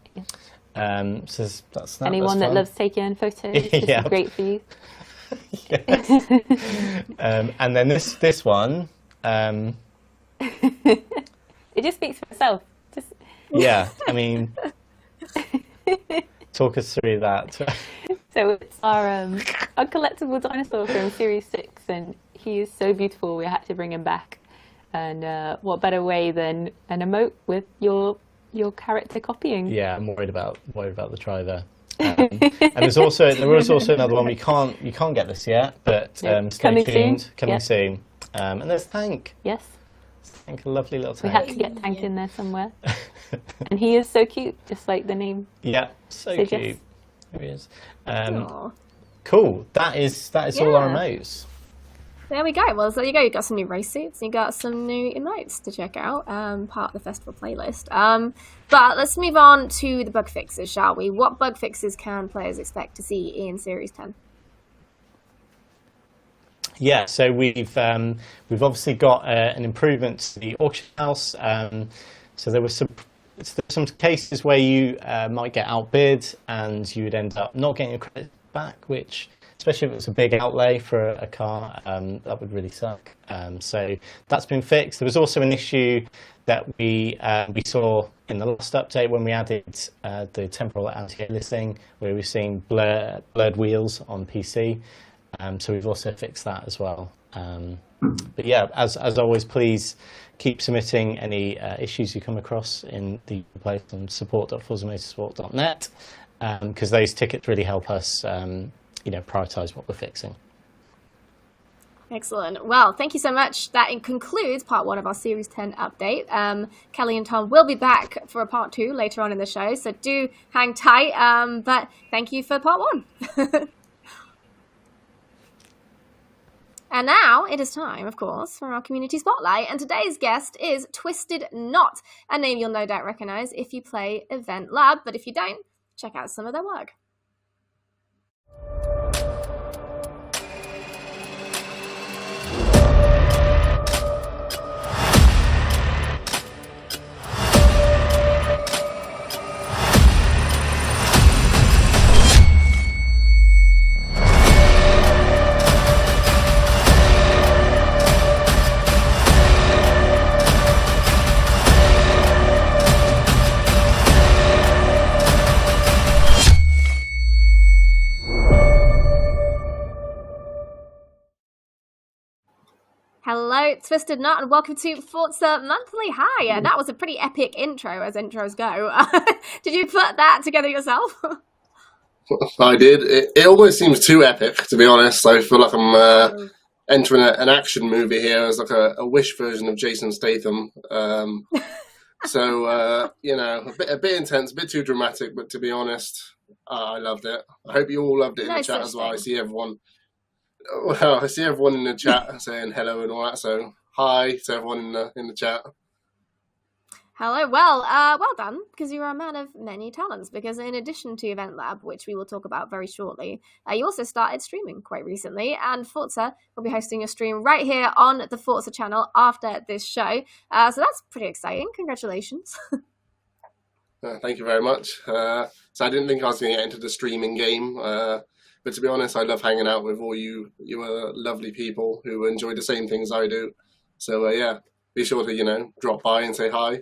So that's Snap. Anyone that loves taking photos, this is great for you. And then this one. It just speaks for itself. Yeah, I mean, talk us through that. So it's our collectible dinosaur from Series 6, and he is so beautiful we had to bring him back. And what better way than an emote with your character copying? Yeah, I'm worried about the driver. And there was also another one. You can't get this yet, but stay tuned. Coming soon. And there's Tank. Yes. Tank, a lovely little Tank. We had to get Tank in there somewhere. And he is so cute, just like the name. Yeah, so cute. There he is. Cool. That is all our emotes. There we go. Well, so there you go. You got some new race suits. You got some new emotes to check out. Part of the festival playlist. But let's move on to the bug fixes, shall we? What bug fixes can players expect to see in Series 10? Yeah, so we've obviously got an improvement to the auction house. So there were some cases where you might get outbid and you would end up not getting your credit back, which, especially if it's a big outlay for a car, that would really suck. So that's been fixed. There was also an issue that we saw in the last update when we added the temporal anti-aliasing, where we're seeing blurred wheels on PC. So we've also fixed that as well. But yeah, as always, please keep submitting any issues you come across in the place on support.forzamotorsport.net, because those tickets really help us, prioritise what we're fixing. Excellent. Well, thank you so much. That concludes part 1 of our Series 10 update. Kelly and Tom will be back for a part 2 later on in the show, so do hang tight. But thank you for part 1. And now it is time, of course, for our community spotlight. And today's guest is Twisted Knot, a name you'll no doubt recognise if you play EventLab. But if you don't, check out some of their work. Hello, Twisted Nut, and welcome to Forza Monthly. Hi, that was a pretty epic intro, as intros go. Did you put that together yourself? I did. It almost seems too epic, to be honest. I feel like I'm entering an action movie here as like a Wish version of Jason Statham. So a bit intense, a bit too dramatic, but to be honest, I loved it. I hope you all loved it in the chat as well. I see everyone. Well, I see everyone in the chat saying hello and all that. So hi to everyone in the chat. Hello. Well done, because you're a man of many talents. Because in addition to EventLab, which we will talk about very shortly, you also started streaming quite recently, and Forza will be hosting a stream right here on the Forza channel after this show. So that's pretty exciting. Congratulations. Thank you very much. So I didn't think I was going to get into the streaming game. But to be honest, I love hanging out with all you are lovely people who enjoy the same things I do. So be sure to, drop by and say hi.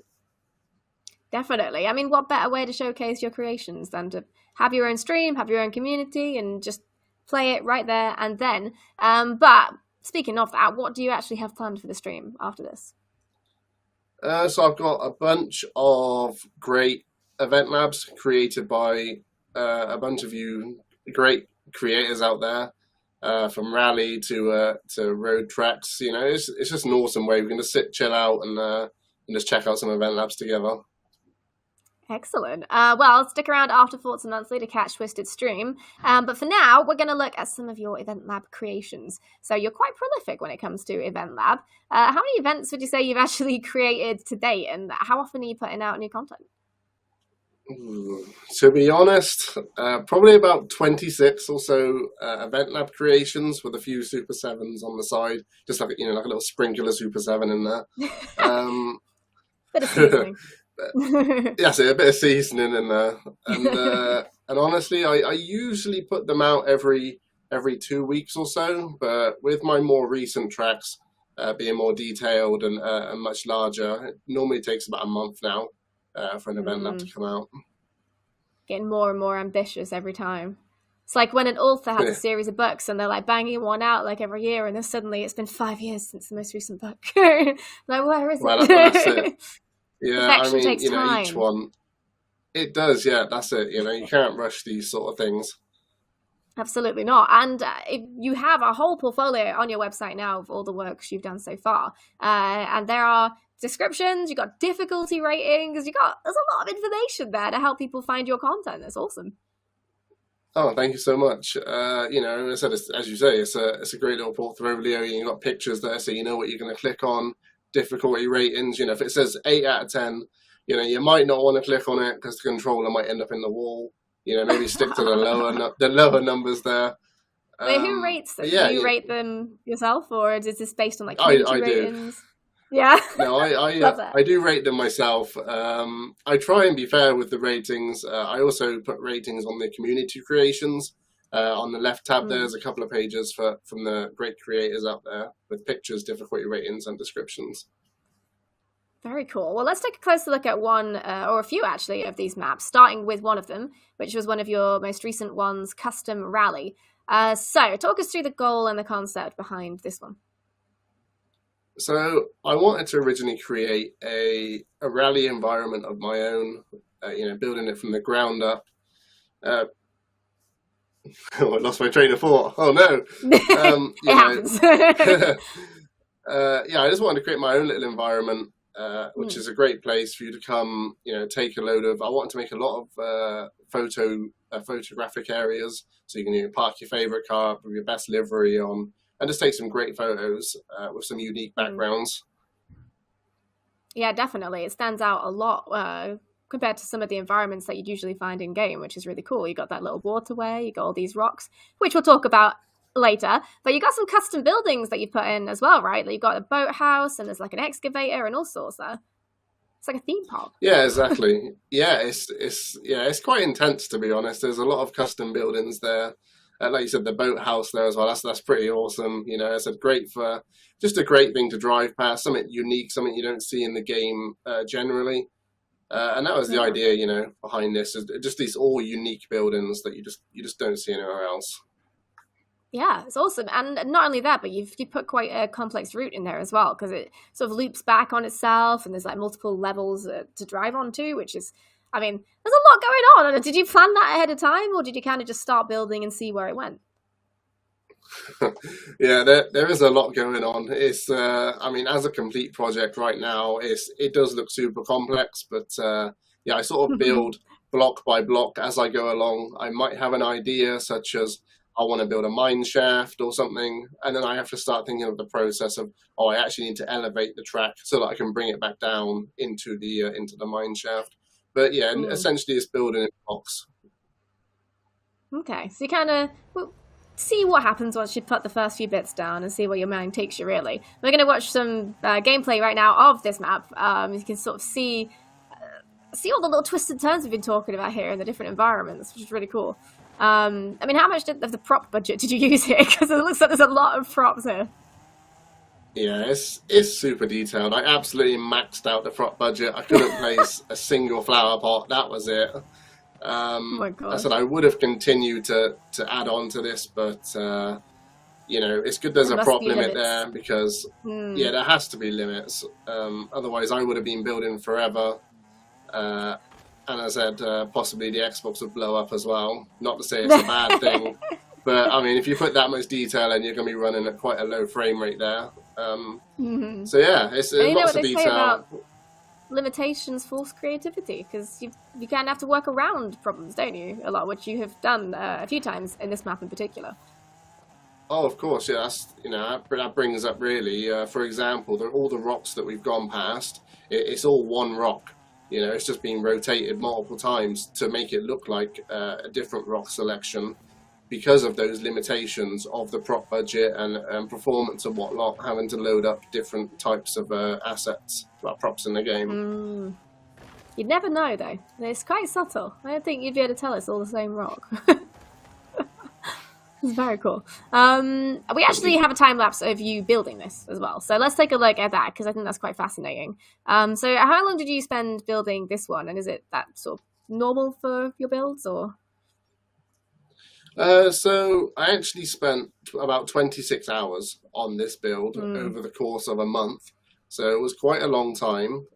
Definitely. I mean, what better way to showcase your creations than to have your own stream, have your own community, and just play it right there and then. But speaking of that, what do you actually have planned for the stream after this? So I've got a bunch of great event labs created by a bunch of you great creators out there, from rally to road tracks. It's just an awesome way we can just sit, chill out, and just check out some event labs together. Excellent. Well, stick around after Forza Monthly to catch Twisted's stream. But for now, we're going to look at some of your EventLab creations. So you're quite prolific when it comes to EventLab. How many events would you say you've actually created to date, and how often are you putting out new content? To be honest, probably about 26 or so EventLab creations with a few Super 7s on the side, just like like a little sprinkle of Super 7 in there. Bit of seasoning. Yes, a bit of seasoning in there, and honestly, I usually put them out every 2 weeks or so. But with my more recent tracks being more detailed and much larger, it normally takes about a month now. For an event lab to come out. Getting more and more ambitious every time. It's like when an author has a series of books and they're like banging one out like every year, and then suddenly it's been 5 years since the most recent book. Like, where is it? Well, that's it. Yeah, Perfection takes time. Each one. It does, yeah, that's it. You can't rush these sort of things. Absolutely not. And you have a whole portfolio on your website now of all the works you've done so far. And there are descriptions, you got difficulty ratings, there's a lot of information there to help people find your content. That's awesome. Oh, thank you so much. As I said, as you say, it's a great little portfolio. You've got pictures there, so you know what you're going to click on. Difficulty ratings, if it says 8 out of 10, you might not want to click on it because the controller might end up in the wall. Maybe stick to the lower numbers there. Wait, who rates them? Yeah, do you rate them yourself, or is this based on community ratings? Do. Yeah. No, I do rate them myself. I try and be fair with the ratings. I also put ratings on the community creations. On the left tab, there's a couple of pages from the great creators out there with pictures, difficulty ratings, and descriptions. Very cool. Well, let's take a closer look at one, or a few actually, of these maps, starting with one of them, which was one of your most recent ones, Custom Rally. So, talk us through the goal and the concept behind this one. So, I wanted to originally create a rally environment of my own, building it from the ground up. I lost my train of thought. Oh no! It happens. I just wanted to create my own little environment, which is a great place for you to come. Take a load of. I want to make a lot of photographic areas, so you can park your favorite car with your best livery on, and just take some great photos with some unique backgrounds. Yeah, definitely. It stands out a lot. Compared to some of the environments that you'd usually find in game, which is really cool. You got that little waterway, you got all these rocks, which we'll talk about later. But you got some custom buildings that you put in as well, right? You've got a boathouse, and there's like an excavator and all sorts there. It's like a theme park. Yeah, exactly. It's quite intense, to be honest. There's a lot of custom buildings there. Like you said, the boathouse there as well. That's pretty awesome. It's a great thing to drive past. Something unique, something you don't see in the game generally. And that was the idea, behind this, is just these all unique buildings that you just don't see anywhere else. Yeah, it's awesome. And not only that, but you put quite a complex route in there as well, because it sort of loops back on itself, and there's like multiple levels to drive onto, which is, I mean, there's a lot going on. Did you plan that ahead of time, or did you kind of just start building and see where it went? Yeah, there is a lot going on. It's I mean, as a complete project right now, it does look super complex, but yeah, I sort of build block by block as I go along. I might have an idea such as I want to build a mine shaft or something, and then I have to start thinking of the process of, oh, I actually need to elevate the track so that I can bring it back down into the mine shaft. But yeah, essentially it's building in blocks. Okay, so you kind of see what happens once you put the first few bits down and see where your mind takes you, really. We're going to watch some gameplay right now of this map. You can sort of see all the little twists and turns we've been talking about here in the different environments, which is really cool. I mean, how much of the prop budget did you use here? Because it looks like there's a lot of props here. Yeah, it's super detailed. I absolutely maxed out the prop budget. I couldn't place a single flower pot. That was it. Oh my God. I said I would have continued to add on to this, but you know, it's good there's a prop limit there, because yeah, there has to be limits. Otherwise, I would have been building forever. And as I said, possibly the Xbox would blow up as well. Not to say it's a bad thing, but I mean, if you put that much detail in, you're going to be running at quite a low frame rate there. So yeah, it's lots of detail. Limitations force creativity, because you kind of have to work around problems, don't you? A lot, which you have done a few times in this map in particular. Oh, of course, yeah. That brings up really, for example, all the rocks that we've gone past. It's all one rock. You know, it's just being rotated multiple times to make it look like a different rock selection, because of those limitations of the prop budget and performance and whatnot, having to load up different types of assets, well, props in the game. You'd never know, though. It's quite subtle. I don't think you'd be able to tell it's all the same rock. It's very cool. We actually have a time lapse of you building this as well. So let's take a look at that, because I think that's quite fascinating. So how long did you spend building this one? And is it that sort of normal for your builds, or? So I actually spent about 26 hours on this build over the course of a month. So it was quite a long time.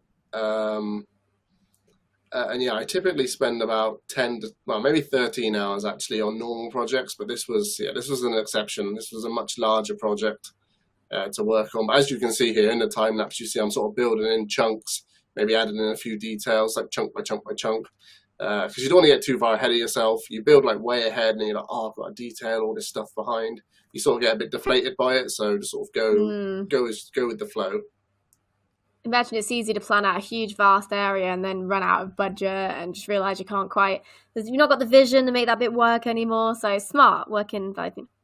And yeah, I typically spend about 10 to, well, maybe 13 hours actually on normal projects, but this was an exception. This was a much larger project to work on. But as you can see here in the time lapse, you see I'm sort of building in chunks, maybe adding in a few details, like chunk by chunk by chunk. Because you don't want to get too far ahead of yourself. You build like way ahead, and you're like, oh, I've got to detail all this stuff behind. You sort of get a bit deflated by it, so just sort of go with the flow. Imagine it's easy to plan out a huge, vast area and then run out of budget and just realise you can't quite. You've not got the vision to make that bit work anymore. So smart, working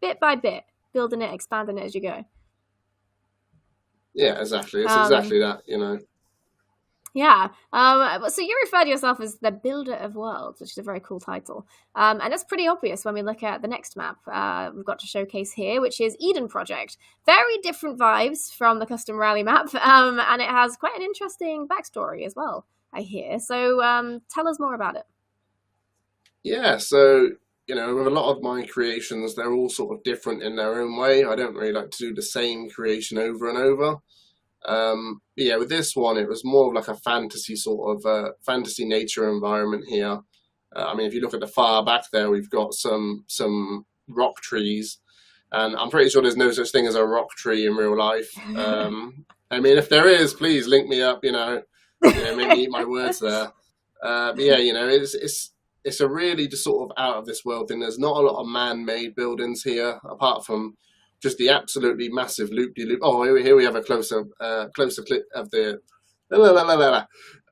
bit by bit, building it, expanding it as you go. Yeah, exactly. It's exactly that, you know. Yeah. So you refer to yourself as the Builder of Worlds, which is a very cool title. And that's pretty obvious when we look at the next map we've got to showcase here, which is Eden Project. Very different vibes from the custom rally map, and it has quite an interesting backstory as well, I hear. So tell us more about it. Yeah, so, you know, with a lot of my creations, they're all sort of different in their own way. I don't really like to do the same creation over and over. Yeah, with this one, it was more of like a fantasy sort of fantasy nature environment here. I mean, if you look at the far back there, we've got some rock trees, and I'm pretty sure there's no such thing as a rock tree in real life. I mean, if there is, please link me up. You know, make me eat my words there. But yeah, you know, it's a really just sort of out of this world thing. There's not a lot of man-made buildings here, apart from just the absolutely massive loop-de-loop. Oh, here we have a closer clip of the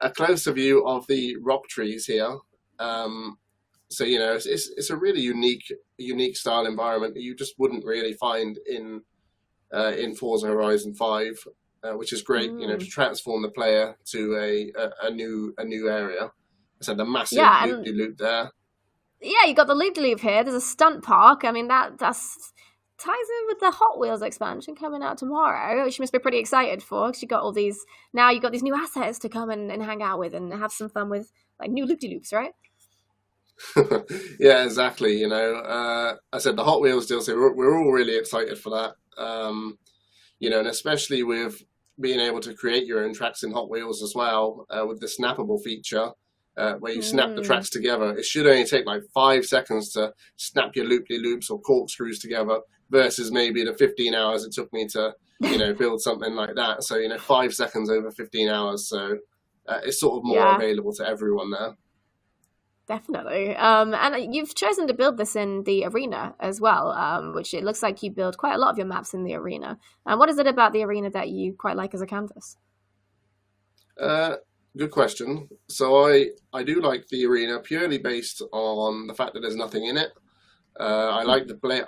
a closer view of the rock trees here. So you know, it's a really unique style environment that you just wouldn't really find in Forza Horizon 5, which is great. You know, to transform the player to a new area. I said the massive loop-de-loop there. Yeah, you got the loop-de-loop here. There's a stunt park. I mean, that's ties in with the Hot Wheels expansion coming out tomorrow, which you must be pretty excited for, because you've got you've got these new assets to come and hang out with and have some fun with, like new loop-de-loops, right? Yeah, exactly. I said the Hot Wheels deal, so we're all really excited for that. And especially with being able to create your own tracks in Hot Wheels as well, with the snappable feature, where you snap the tracks together. It should only take like 5 seconds to snap your loop-de-loops or corkscrews together versus maybe the 15 hours it took me to, build something like that. So, 5 seconds over 15 hours. So it's sort of more available to everyone now. Definitely. And you've chosen to build this in the arena as well, which it looks like you build quite a lot of your maps in the arena. And what is it about the arena that you quite like as a canvas? Good question. So I do like the arena purely based on the fact that there's nothing in it. I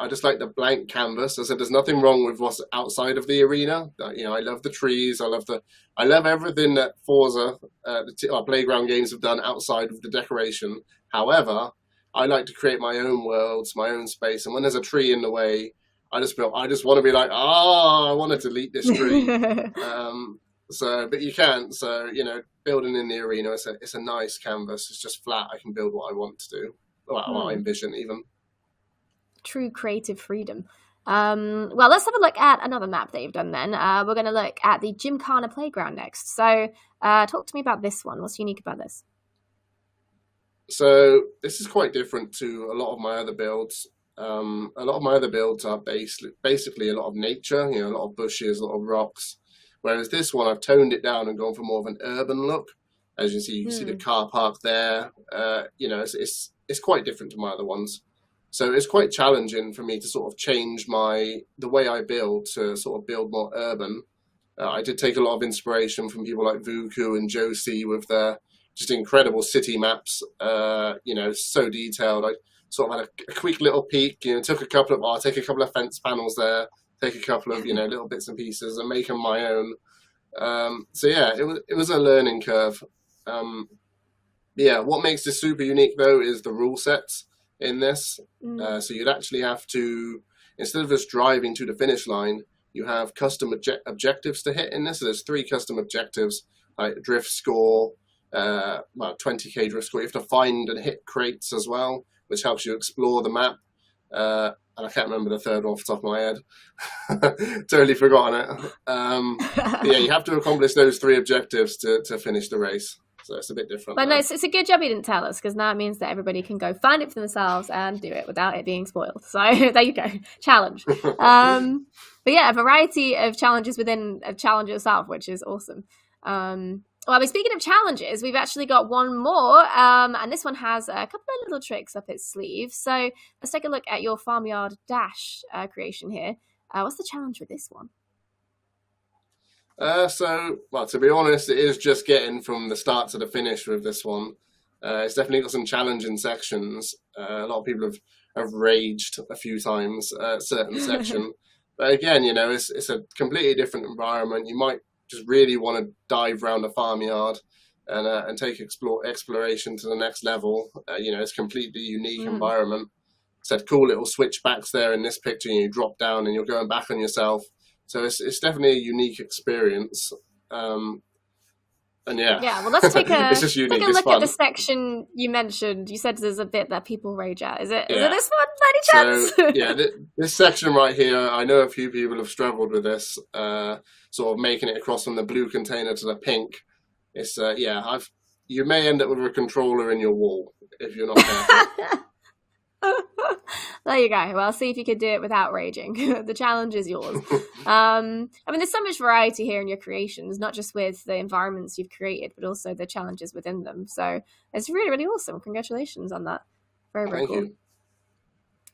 just like the blank canvas. I said there's nothing wrong with what's outside of the arena. I love the trees. I love everything that Forza, our playground games have done outside of the decoration. However, I like to create my own worlds, my own space. And when there's a tree in the way, I just want to be like, I want to delete this tree. But you can't. So building in the arena, it's a nice canvas. It's just flat. I can build what I want to do, what I envision even. True creative freedom. Well, let's have a look at another map that you've done then. We're going to look at the Gymkhana Playground next. So talk to me about this one. What's unique about this? So this is quite different to a lot of my other builds. A lot of my other builds are basically a lot of nature, a lot of bushes, a lot of rocks. Whereas this one, I've toned it down and gone for more of an urban look. As you see the car park there. It's quite different to my other ones. So it's quite challenging for me to sort of change the way I build to sort of build more urban. I did take a lot of inspiration from people like Vuku and Josie with their just incredible city maps. So detailed. I sort of had a quick little peek. Took a couple of I'll take a couple of fence panels there, take a couple of little bits and pieces and make them my own. It was a learning curve. What makes this super unique though is the rule sets in this. So you'd actually have to, instead of just driving to the finish line, you have custom objectives to hit in this. So there's 3 custom objectives, like drift score, 20k drift score. You have to find and hit crates as well, which helps you explore the map. And I can't remember the third one off the top of my head. Totally forgotten it. You have to accomplish those 3 objectives to finish the race. So it's a bit different. But no, it's a good job you didn't tell us, because now it means that everybody can go find it for themselves and do it without it being spoiled. So there you go. Challenge. But yeah, a variety of challenges within a challenge itself, which is awesome. Speaking of challenges, we've actually got one more, and this one has a couple of little tricks up its sleeve. So let's take a look at your Farmyard Dash creation here. What's the challenge with this one? To be honest, it is just getting from the start to the finish with this one. It's definitely got some challenging sections. A lot of people have raged a few times at a certain section. But again, it's a completely different environment. You might just really want to dive around a farmyard and take exploration to the next level. It's a completely unique environment. Said cool little switchbacks there in this picture, and you drop down and you're going back on yourself. So it's definitely a unique experience. Well, let's take a look at the section you mentioned. You said there's a bit that people rage at. Is it this one, by any chance? This section right here, I know a few people have struggled with this, sort of making it across from the blue container to the pink. It's you may end up with a controller in your wall if you're not careful. There you go. Well, see if you could do it without raging. The challenge is yours. There's so much variety here in your creations, not just with the environments you've created, but also the challenges within them. So it's really, really awesome. Congratulations on that. Very, very cool. Thank you.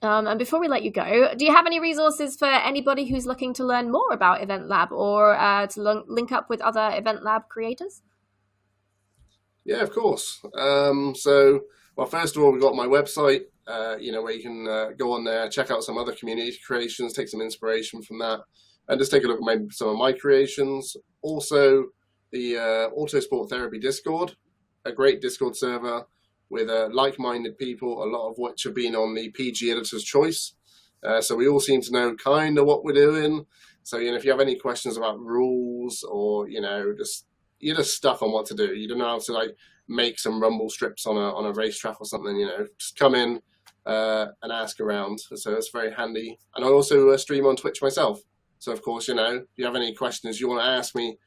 And before we let you go, do you have any resources for anybody who's looking to learn more about EventLab or to link up with other EventLab creators? Yeah, of course. First of all, we've got my website, where you can go on there, check out some other community creations, take some inspiration from that, and just take a look at some of my creations. Also, the Autosport Therapy Discord, a great Discord server with like-minded people, a lot of which have been on the PG Editor's Choice. So we all seem to know kind of what we're doing. So, if you have any questions about rules or, just you're just stuck on what to do. You don't know how to like make some rumble strips on a racetrack or something. Just come in and ask around. So it's very handy. And I also stream on Twitch myself. So of course, if you have any questions you want to ask me,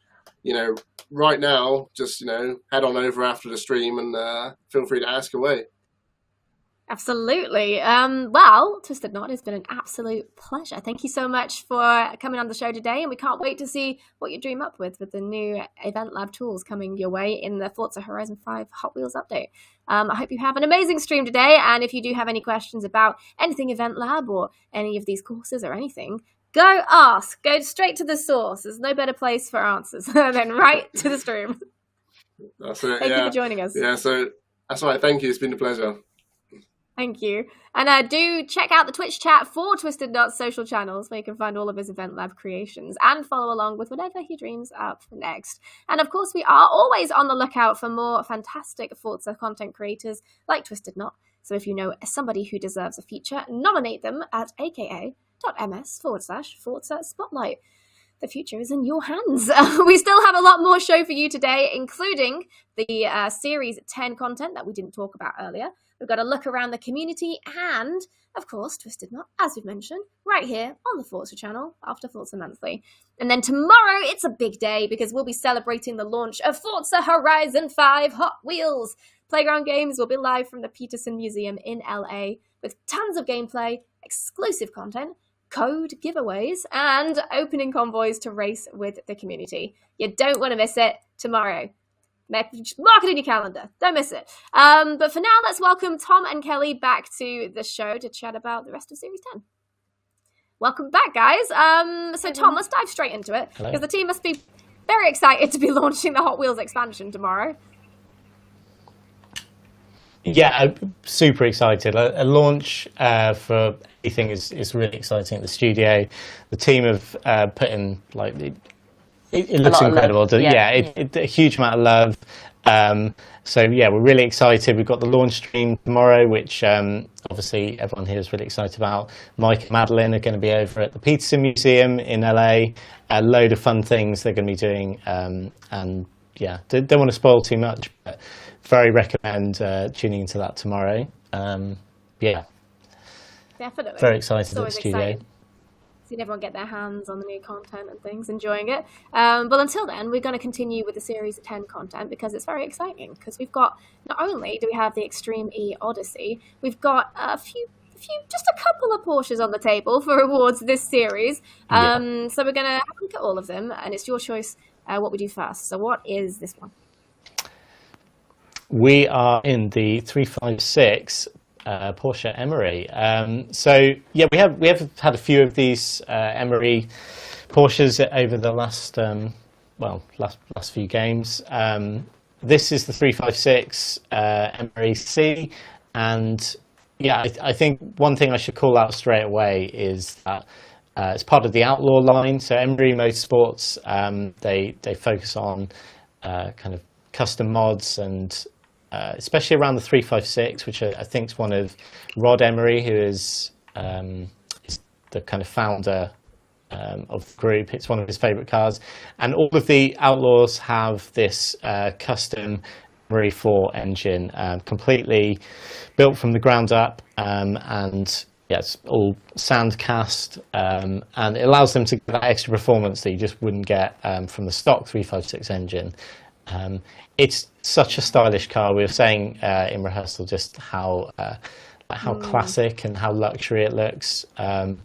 right now, just head on over after the stream and feel free to ask away. Absolutely. Well, Twisted Knot, it's been an absolute pleasure. Thank you so much for coming on the show today, and we can't wait to see what you dream up with the new EventLab tools coming your way in the Forza Horizon 5 Hot Wheels update. I hope you have an amazing stream today, and if you do have any questions about anything EventLab or any of these courses or anything, go ask. Go straight to the source. There's no better place for answers than right to the stream. That's it. Thank you for joining us. Yeah, so that's right. Thank you. It's been a pleasure. Thank you. And do check out the Twitch chat for Twisted Knot's social channels, where you can find all of his EventLab creations and follow along with whatever he dreams up next. And of course, we are always on the lookout for more fantastic Forza content creators like Twisted Knot. So if you know somebody who deserves a feature, nominate them at aka.ms/Forza Spotlight. The future is in your hands. We still have a lot more show for you today, including the Series 10 content that we didn't talk about earlier. We've got a look around the community and, of course, Twisted Knot, as we've mentioned, right here on the Forza channel after Forza Monthly. And then tomorrow, it's a big day because we'll be celebrating the launch of Forza Horizon 5 Hot Wheels. Playground Games will be live from the Peterson Museum in LA with tons of gameplay, exclusive content, code giveaways, and opening convoys to race with the community. You don't want to miss it tomorrow. Mark it in your calendar. Don't miss it. But for now, let's welcome Tom and Kelly back to the show to chat about the rest of Series 10. Welcome back, guys. So Tom, let's dive straight into it, because the team must be very excited to be launching the Hot Wheels expansion tomorrow. Yeah, super excited. A launch for anything is really exciting at the studio. The team have put in it looks incredible. A huge amount of love. So yeah, we're really excited. We've got the launch stream tomorrow, which obviously everyone here is really excited about. Mike and Madeline are going to be over at the Peterson Museum in LA. A load of fun things they're going to be doing. And yeah, don't want to spoil too much, but very recommend tuning into that tomorrow. Yeah. Definitely. Very excited at the studio. Exciting. Seeing everyone get their hands on the new content and things, enjoying it. But until then, we're going to continue with the Series 10 content because it's very exciting. Because we've got, not only do we have the Extreme E Odyssey, we've got just a couple of Porsches on the table for awards this series. So we're going to have a look at all of them, and it's your choice what we do first. So what is this one? We are in the 356 Porsche Emery. So yeah, we have had a few of these Emery Porsches over the last few games. This is the 356 Emery C, and yeah, I think one thing I should call out straight away is that it's part of the Outlaw line. So Emery Motorsports, they focus on kind of custom mods and especially around the 356, which I think is one of Rod Emery, who is the kind of founder of the group. It's one of his favourite cars. And all of the Outlaws have this custom Emery 4 engine, completely built from the ground up. And yeah, it's all sand cast. And it allows them to get that extra performance that you just wouldn't get from the stock 356 engine. It's such a stylish car. We were saying in rehearsal just how classic and how luxury it looks. And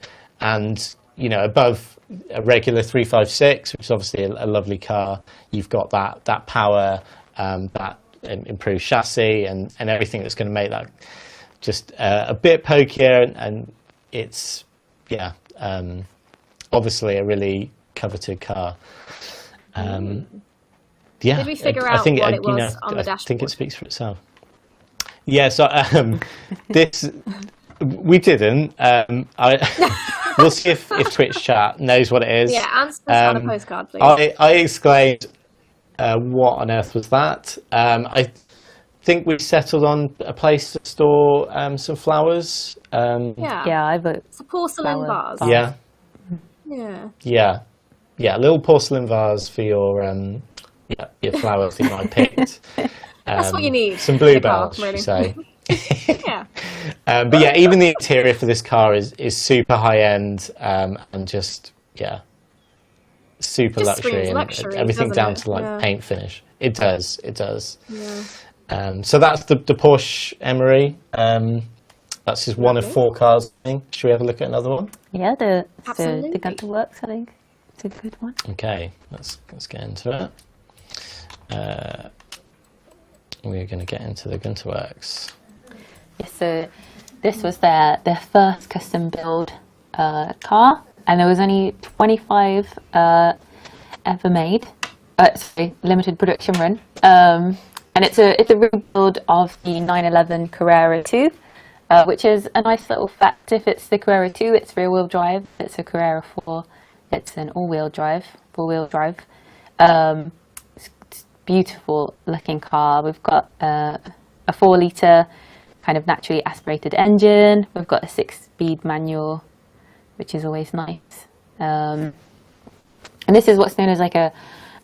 above a regular 356, which is obviously a lovely car, you've got that power, that improved chassis, and everything that's going to make that just a bit pokier. And it's obviously a really coveted car. Yeah, did we figure out what it was on the dashboard? I think it speaks for itself. Yeah, so this we didn't. We'll see if Twitch chat knows what it is. Yeah, answer this on a postcard, please. I exclaimed, "What on earth was that?" I think we've settled on a place to store some flowers. It's a porcelain vase. Yeah, little porcelain vase for your your flowers that I picked. That's what you need. Some bluebells, should you say. Yeah. But yeah, even the interior for this car is super high end, and just super Just luxury, screams and luxury, everything down doesn't to like it? paint finish. It does. Yeah. So that's the Porsche Emery. That's just one of 4 cars, I think. Should we have a look at another one? Yeah, the Absolutely. Gunter Works, I think. It's a good one. Okay, let's get into it. We're going to get into the Gunter Works. Yeah, so this was their first custom build car, and there was only 25 ever made. Sorry, limited production run. And it's a rebuild of the 911 Carrera 2, which is a nice little fact. If it's the Carrera 2, it's rear-wheel drive. If it's a Carrera 4, it's an all-wheel drive, four-wheel drive. It's beautiful looking car. We've got a 4-litre kind of naturally aspirated engine. We've got a 6-speed manual, which is always nice. And this is what's known as like a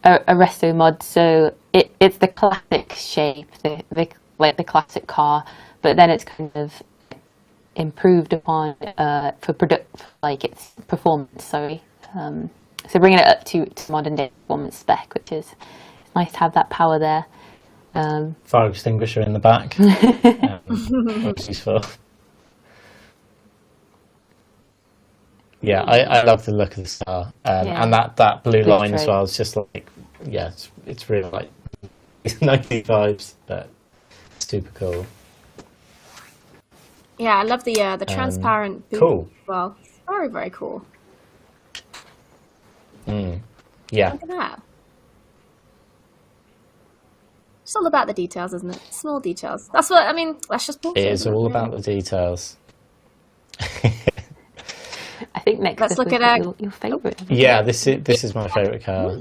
resto mod. So it's the classic shape, the classic car, but then it's kind of improved upon for its performance. Sorry. So bringing it up to modern day performance spec, which is nice to have that power there. Fire extinguisher in the back. What's useful. Yeah, I love the look of the star, and that blue line as well. It's just like, it's really like 90 vibes, but super cool. Yeah, I love the transparent boot cool. as well. It's very, very cool. Yeah. Look at that. It's all about the details, isn't it? Small details. That's what I mean. That's just Porsche. It is all about the details. I think next. Let's look at your favourite. Yeah, this is my favourite car.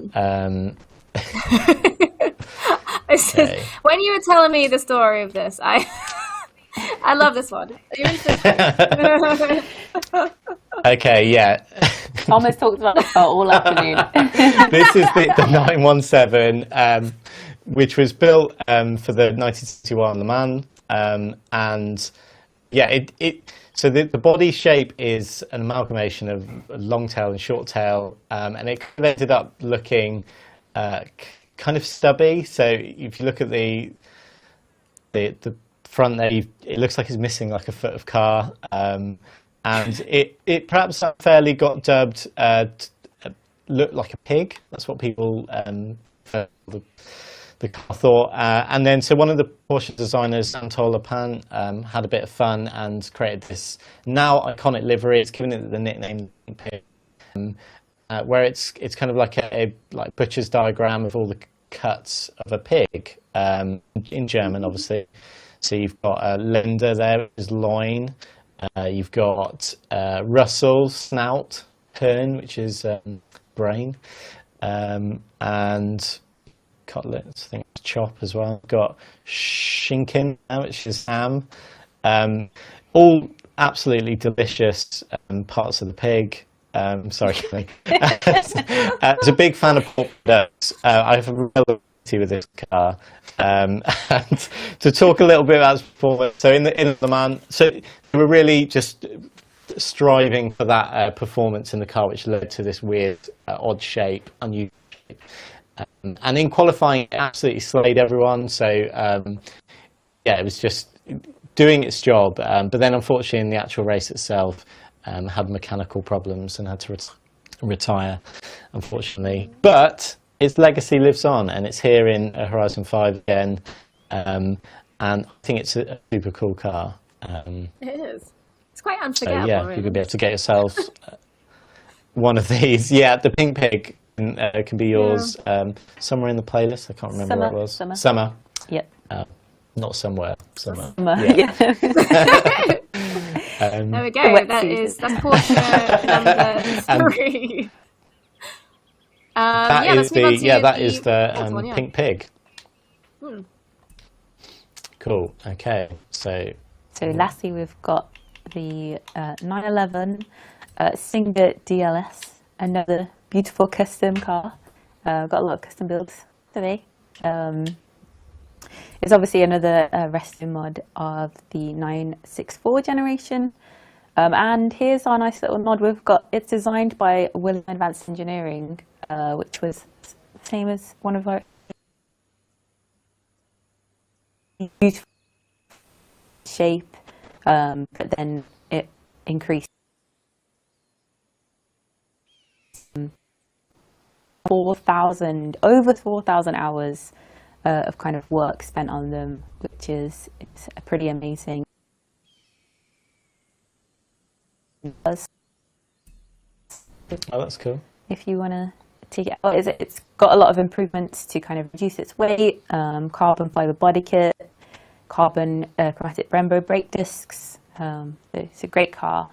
Okay. When you were telling me the story of this, I love this one. Are you into this? Okay, yeah. Thomas talked about this car all afternoon. This is the 917, which was built for the 1961 Le Mans, and yeah, so the body shape is an amalgamation of long tail and short tail, and it ended up looking kind of stubby. So if you look at the front there, it looks like it's missing like a foot of car, and it perhaps unfairly got dubbed looked like a pig. That's what people the car thought, and then so one of the Porsche designers, Anatole Lapin, had a bit of fun and created this now iconic livery. It's given it the nickname Pig, where it's kind of like a like butcher's diagram of all the cuts of a pig, in German, obviously. So you've got Lender there, which is loin. You've got Russell, snout, Kern, which is brain, and cutlets, I think it's chop as well. Got Schinken, which is ham. All absolutely delicious parts of the pig. Sorry, Kelly. As a big fan of pork products, I have a relativity with this car. And to talk a little bit about its performance, so in the Man, so they were really just striving for that performance in the car, which led to this weird, odd shape, unusual shape. And in qualifying, it absolutely slayed everyone. So, yeah, it was just doing its job. But then, unfortunately, in the actual race itself, had mechanical problems and had to retire, unfortunately. But its legacy lives on, and it's here in Horizon 5 again. And I think it's a super cool car. It is. It's quite unforgettable. So, yeah, really. you're going to be able to get yourself one of these. Yeah, the pink pig can be yours somewhere in the playlist. I can't remember where it was. Summer. Yep. Not somewhere. Summer. Yeah. There we go. That's Porsche number 3. That is the pink pig. Cool. Okay. So lastly, we've got the 911 Singer DLS, another beautiful custom car. Got a lot of custom builds today. It's obviously another resto mod of the 964 generation. And here's our nice little nod. It's designed by William Advanced Engineering, which was the same as one of our beautiful shape, but then it increased over 4,000 hours of kind of work spent on them, which is pretty amazing. Oh, that's cool. If you want to take it, it's got a lot of improvements to kind of reduce its weight, carbon fiber body kit, carbon chromatic Brembo brake discs. It's a great car.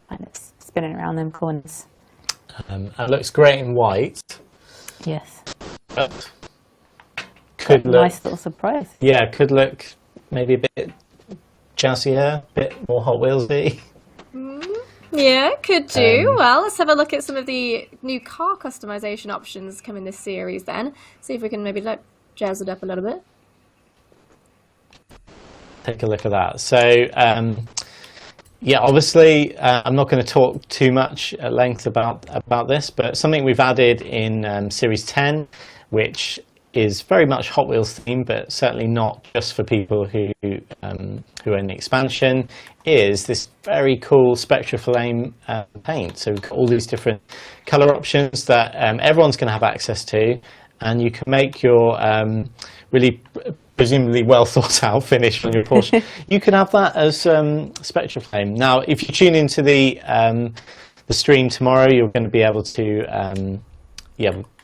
And it's spinning around them corners. It looks great in white. Yes. But could look nice little surprise. Yeah, could look maybe a bit jazzier, a bit more Hot Wheels-y. Yeah, could do. Well, let's have a look at some of the new car customization options coming this series then. See if we can maybe jazz it up a little bit. Take a look at that. So, yeah, obviously, I'm not going to talk too much at length about this, but something we've added in Series 10, which is very much Hot Wheels themed, but certainly not just for people who own the expansion, is this very cool Spectra Flame paint. So we've got all these different colour options that everyone's going to have access to, and you can make your really presumably well thought out finish on your Porsche. You can have that as Spectra Flame. Now, if you tune into the stream tomorrow, you're going to be able to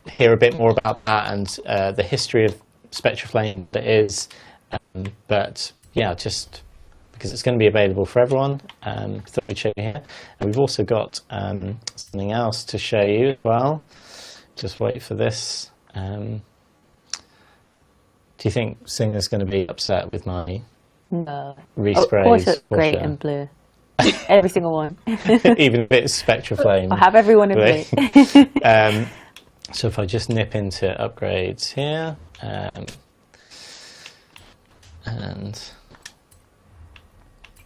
hear a bit more about that and the history of Spectra Flame that is. But yeah, just because it's going to be available for everyone, thought I'd show you here. And we've also got something else to show you as well. Just wait for this. Do you think Singer's going to be upset with my resprays? Porsche great in blue. Every single one. Even if it's Spectra Flame. I'll have everyone in blue. So if I just nip into upgrades here, and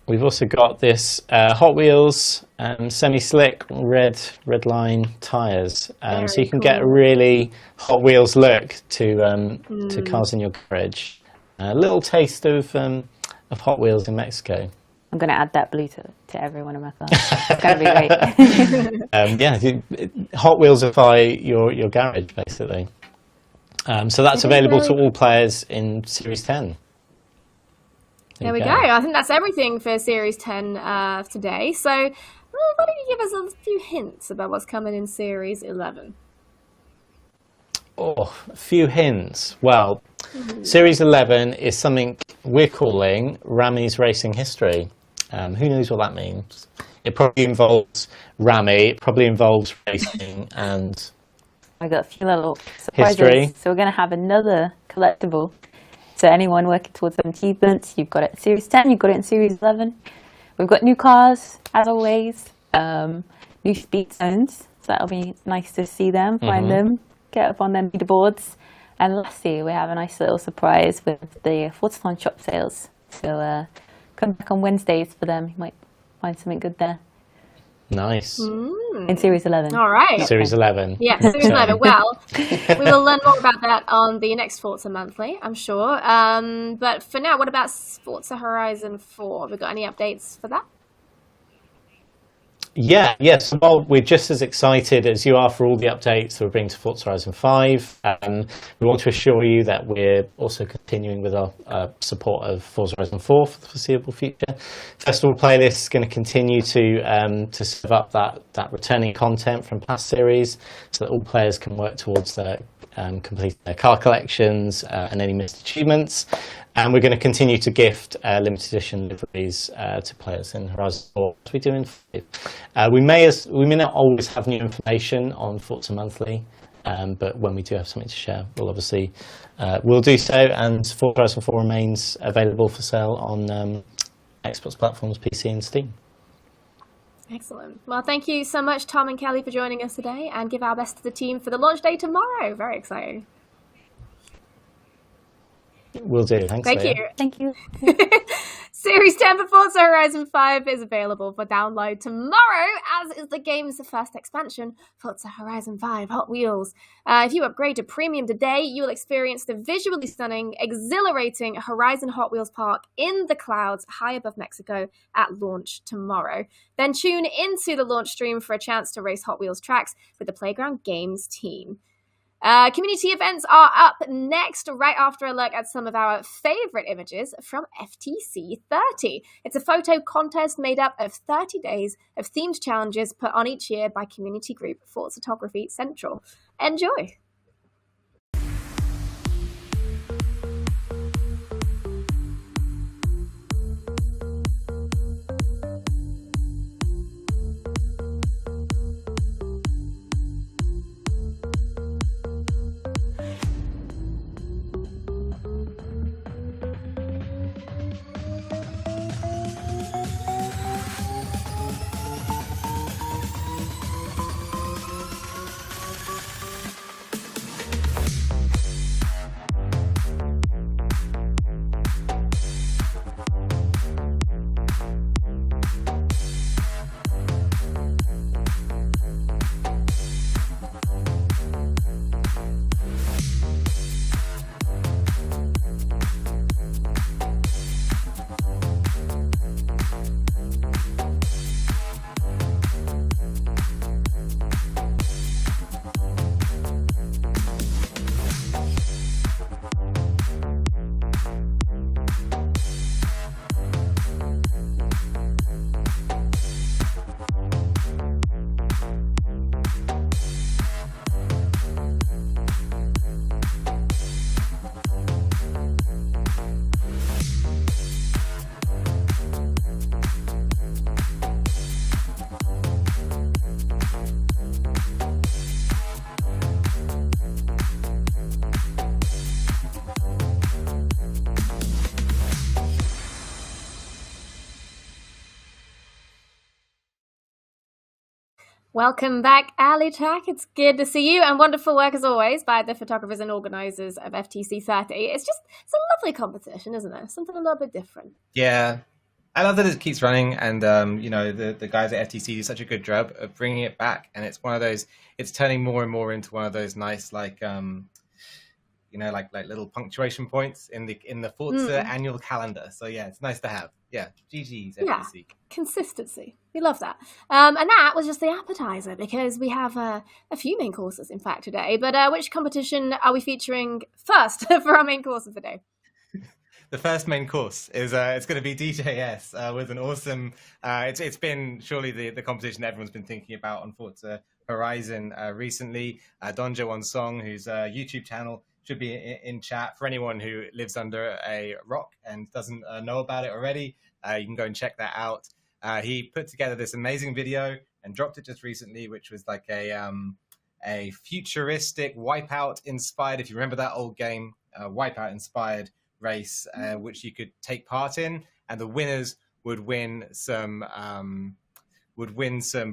we've also got this Hot Wheels semi-slick red line tyres, so you can get a really Hot Wheels look to cars in your garage. A little taste of Hot Wheels in Mexico. I'm going to add that blue to every one of my cars. It's going to be great. Yeah, Hot Wheelsify your garage, basically. So that's available to all players in Series 10. There we go. I think that's everything for Series 10 of today. So why don't you give us a few hints about what's coming in Series 11? Oh, a few hints. Well, Series 11 is something we're calling Rami's Racing History. Who knows what that means? It probably involves Rami, it probably involves racing and I got a few little surprises. History. So we're going to have another collectible. So anyone working towards them achievements, you've got it in Series 10, you've got it in Series 11. We've got new cars, as always, new speed zones. So that'll be nice to see them, find them, get up on their leaderboards. And lastly, we have a nice little surprise with the Forza shop sales. So come back on Wednesdays for them. You might find something good there. Nice. In Series 11. All right. Series 11. Yeah, Series 11. Well, we will learn more about that on the next Forza Monthly, I'm sure. But for now, what about Forza Horizon 4? Have we got any updates for that? Yes. Well, we're just as excited as you are for all the updates that we're bringing to Forza Horizon 5. We want to assure you that we're also continuing with our support of Forza Horizon 4 for the foreseeable future. Festival playlist is going to continue to serve up that returning content from past series so that all players can work towards completing their car collections and any missed achievements. And we're going to continue to gift limited edition liveries to players in Horizon 4, as we do in 5. We may not always have new information on Forza Monthly, but when we do have something to share, we'll obviously we'll do so. And Forza Horizon 4 remains available for sale on Xbox platforms, PC, and Steam. Excellent. Well, thank you so much, Tom and Kelly, for joining us today, and give our best to the team for the launch day tomorrow. Very exciting. Will do. Thanks. Thank Leah. you. Thank you. Series 10 for Forza Horizon 5 is available for download tomorrow, as is the game's first expansion, Forza Horizon 5 Hot Wheels. If you upgrade to Premium today, you'll experience the visually stunning, exhilarating Horizon Hot Wheels Park in the clouds high above Mexico at launch tomorrow. Then tune into the launch stream for a chance to race Hot Wheels tracks with the Playground Games team. Community events are up next, right after a look at some of our favorite images from FTC 30. It's a photo contest made up of 30 days of themed challenges put on each year by community group Forza Photography Central. Enjoy! Welcome back, Ali Track. It's good to see you, and wonderful work as always by the photographers and organisers of FTC 30. It's a lovely competition, isn't it? Something a little bit different. Yeah, I love that it keeps running, and you know, the guys at FTC do such a good job of bringing it back, and it's one of those. It's turning more and more into one of those nice, like you know, like little punctuation points in the Forza annual calendar. So yeah, it's nice to have. Yeah, GG's FTC. Yeah, consistency. We love that. And that was just the appetizer, because we have a few main courses, in fact, today. But which competition are we featuring first for our main course of the day? The first main course is it's going to be DJS with an awesome. It's been surely the competition that everyone's been thinking about on Forza Horizon recently. Donjo on Song, whose YouTube channel should be in chat for anyone who lives under a rock and doesn't know about it already. You can go and check that out. He put together this amazing video and dropped it just recently, which was like a futuristic Wipeout inspired, if you remember that old game, Wipeout inspired race, which you could take part in, and the winners would win some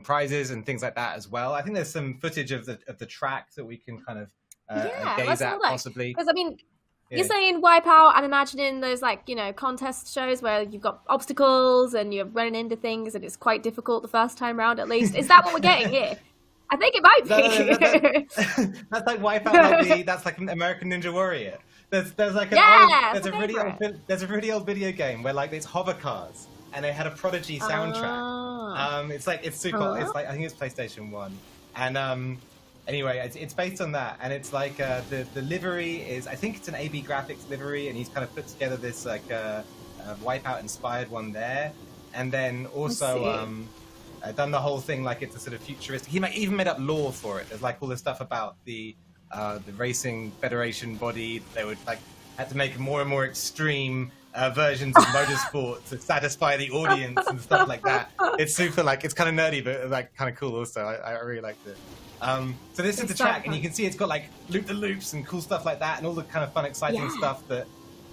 prizes and things like that as well. I think there's some footage of the track that we can kind of gaze at possibly. Because I mean, you're saying Wipeout, I'm imagining those, like, you know, contest shows where you've got obstacles and you're running into things and it's quite difficult the first time round, at least. Is that what we're getting here? I think it might be. No, that's like Wipeout. That's like an American Ninja Warrior. There's like there's a really old video game where like it's hover cars and they had a Prodigy soundtrack. It's super. It's like, I think it's PlayStation 1, and anyway, it's based on that, and it's like the livery is, I think it's an AB Graphics livery, and he's kind of put together this like Wipeout inspired one there, and then also done the whole thing like it's a sort of futuristic. He even made up lore for it. There's like all this stuff about the racing federation body. They would like had to make more and more extreme versions of motorsport to satisfy the audience and stuff like that. It's super, like, it's kind of nerdy, but like kind of cool also. I really liked it. So this is the track, and you can see it's got like loop-the-loops and cool stuff like that, and all the kind of fun, exciting stuff that,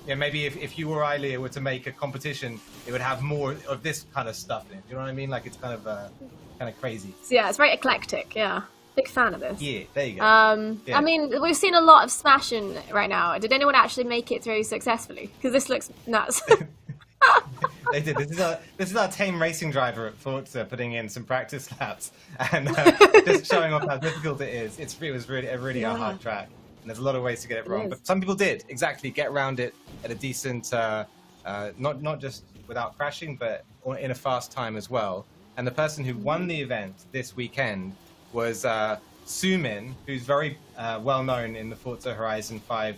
you know, maybe if you or I, Leah, were to make a competition, it would have more of this kind of stuff in it. Do you know what I mean? Like, it's kind of crazy. So, yeah, it's very eclectic. Yeah. Big fan of this. Yeah, there you go. I mean, we've seen a lot of smashing right now. Did anyone actually make it through successfully? Because this looks nuts. They did. This is our tame racing driver at Forza putting in some practice laps and just showing off how difficult it is. It was really a hard track, and there's a lot of ways to get it wrong. But some people did exactly get around it at a decent, not just without crashing, but in a fast time as well. And the person who won the event this weekend was Sumin, who's very well known in the Forza Horizon 5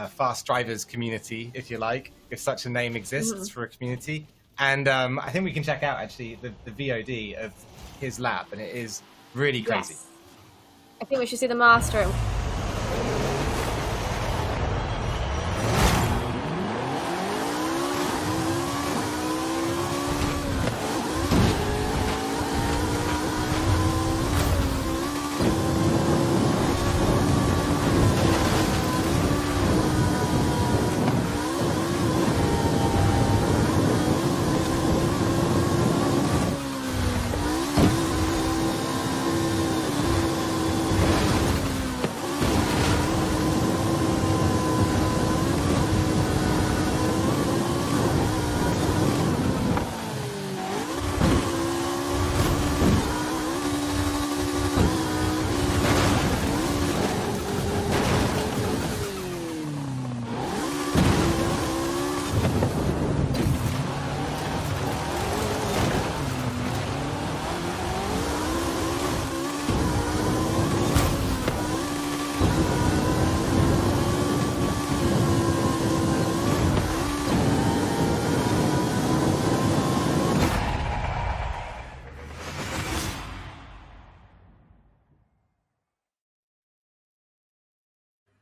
fast drivers community, if you like, if such a name exists for a community. And I think we can check out actually the VOD of his lap, and it is really crazy. Yes. I think we should see the master.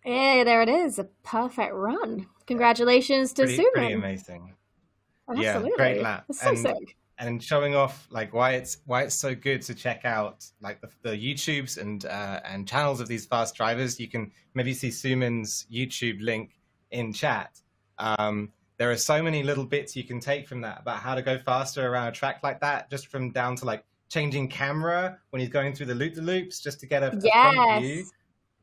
Yeah, there it is. A perfect run. Congratulations to Sumin. Pretty amazing. Absolutely. Yeah, great lap. It's so sick. And showing off like why it's so good to check out like the YouTubes and channels of these fast drivers. You can maybe see Sumin's YouTube link in chat. There are so many little bits you can take from that about how to go faster around a track like that, just from down to like changing camera when he's going through the loop-the-loops just to get a front view.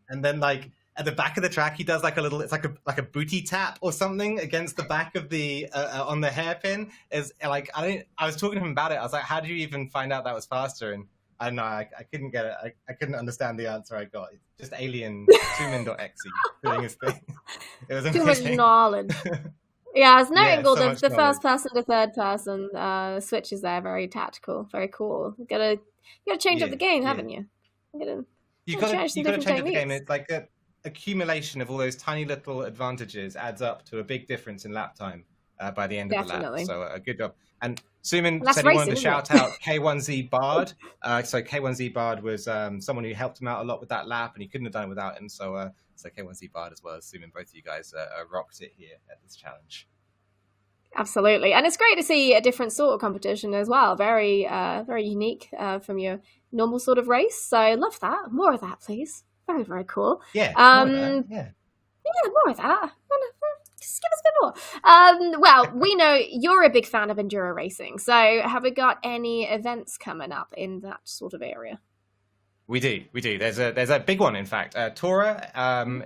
And then like at the back of the track, he does like a little, it's like a booty tap or something against the back of the, on the hairpin. Is like, I was talking to him about it. I was like, how did you even find out that was faster? And I don't know, I couldn't get it. I couldn't understand the answer I got. It's just alien Sumin.exe doing his thing. It was amazing. Too much knowledge. Yeah, it's no angle. The first person to third person switches there. Very tactical, very cool. You gotta change up the game, haven't you? You gotta change up the game. It's like a accumulation of all those tiny little advantages adds up to a big difference in lap time by the end of the lap. So a good job. And Sumin said he wanted to shout out K1Z Bard. So K1Z Bard was someone who helped him out a lot with that lap, and he couldn't have done it without him. So K1Z Bard as well as Sumin, both of you guys rocked it here at this challenge. Absolutely, and it's great to see a different sort of competition as well. Very, very unique from your normal sort of race. So I love that. More of that, please. Very, very cool. Yeah. More of that. Just give us a bit more. Well, we know you're a big fan of enduro racing. So have we got any events coming up in that sort of area? We do. There's a big one, in fact. Tora,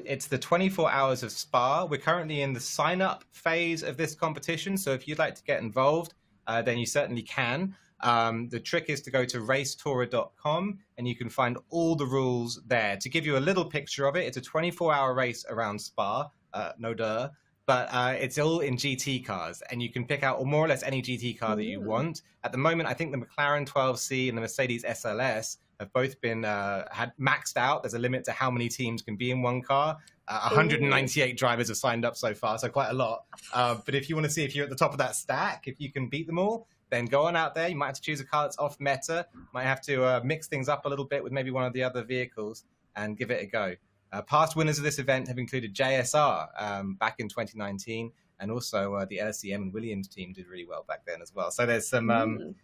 it's the 24 Hours of Spa. We're currently in the sign-up phase of this competition. So if you'd like to get involved, then you certainly can. The trick is to go to racetora.com and you can find all the rules there. To give you a little picture of it, it's a 24-hour race around Spa, no duh, but it's all in GT cars, and you can pick out more or less any GT car that you want. At the moment, I think the McLaren 12C and the Mercedes SLS have both been had maxed out. There's a limit to how many teams can be in one car. 198 drivers have signed up so far, so quite a lot. But if you want to see if you're at the top of that stack, if you can beat them all, then go on out there. You might have to choose a car that's off meta. Might have to mix things up a little bit with maybe one of the other vehicles and give it a go. Past winners of this event have included JSR back in 2019, and also the LSCM and Williams team did really well back then as well. So there's some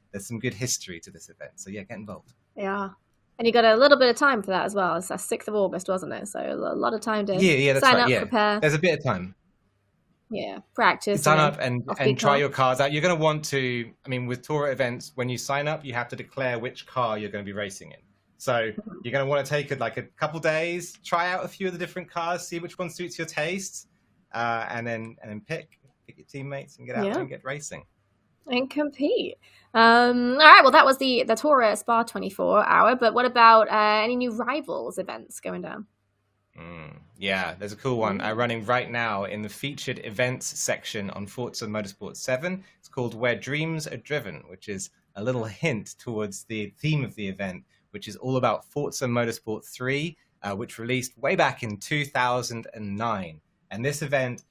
good history to this event. So yeah, get involved. Yeah. And you got a little bit of time for that as well. It's 6th of August, wasn't it? So a lot of time to sign up, prepare. There's a bit of time. Yeah, practice. Sign up and try your cars out. You're going to want to, I mean, with Tora events, when you sign up, you have to declare which car you're going to be racing in. So you're going to want to take like a couple days, try out a few of the different cars, see which one suits your taste, and then pick your teammates and get out there and get racing. And compete. All right, well, that was the Torah Spa 24 hour, but what about any new Rivals events going down? Yeah, there's a cool one running right now in the featured events section on Forza Motorsport 7. It's called Where Dreams Are Driven, which is a little hint towards the theme of the event, which is all about Forza Motorsport 3, which released way back in 2009. And this event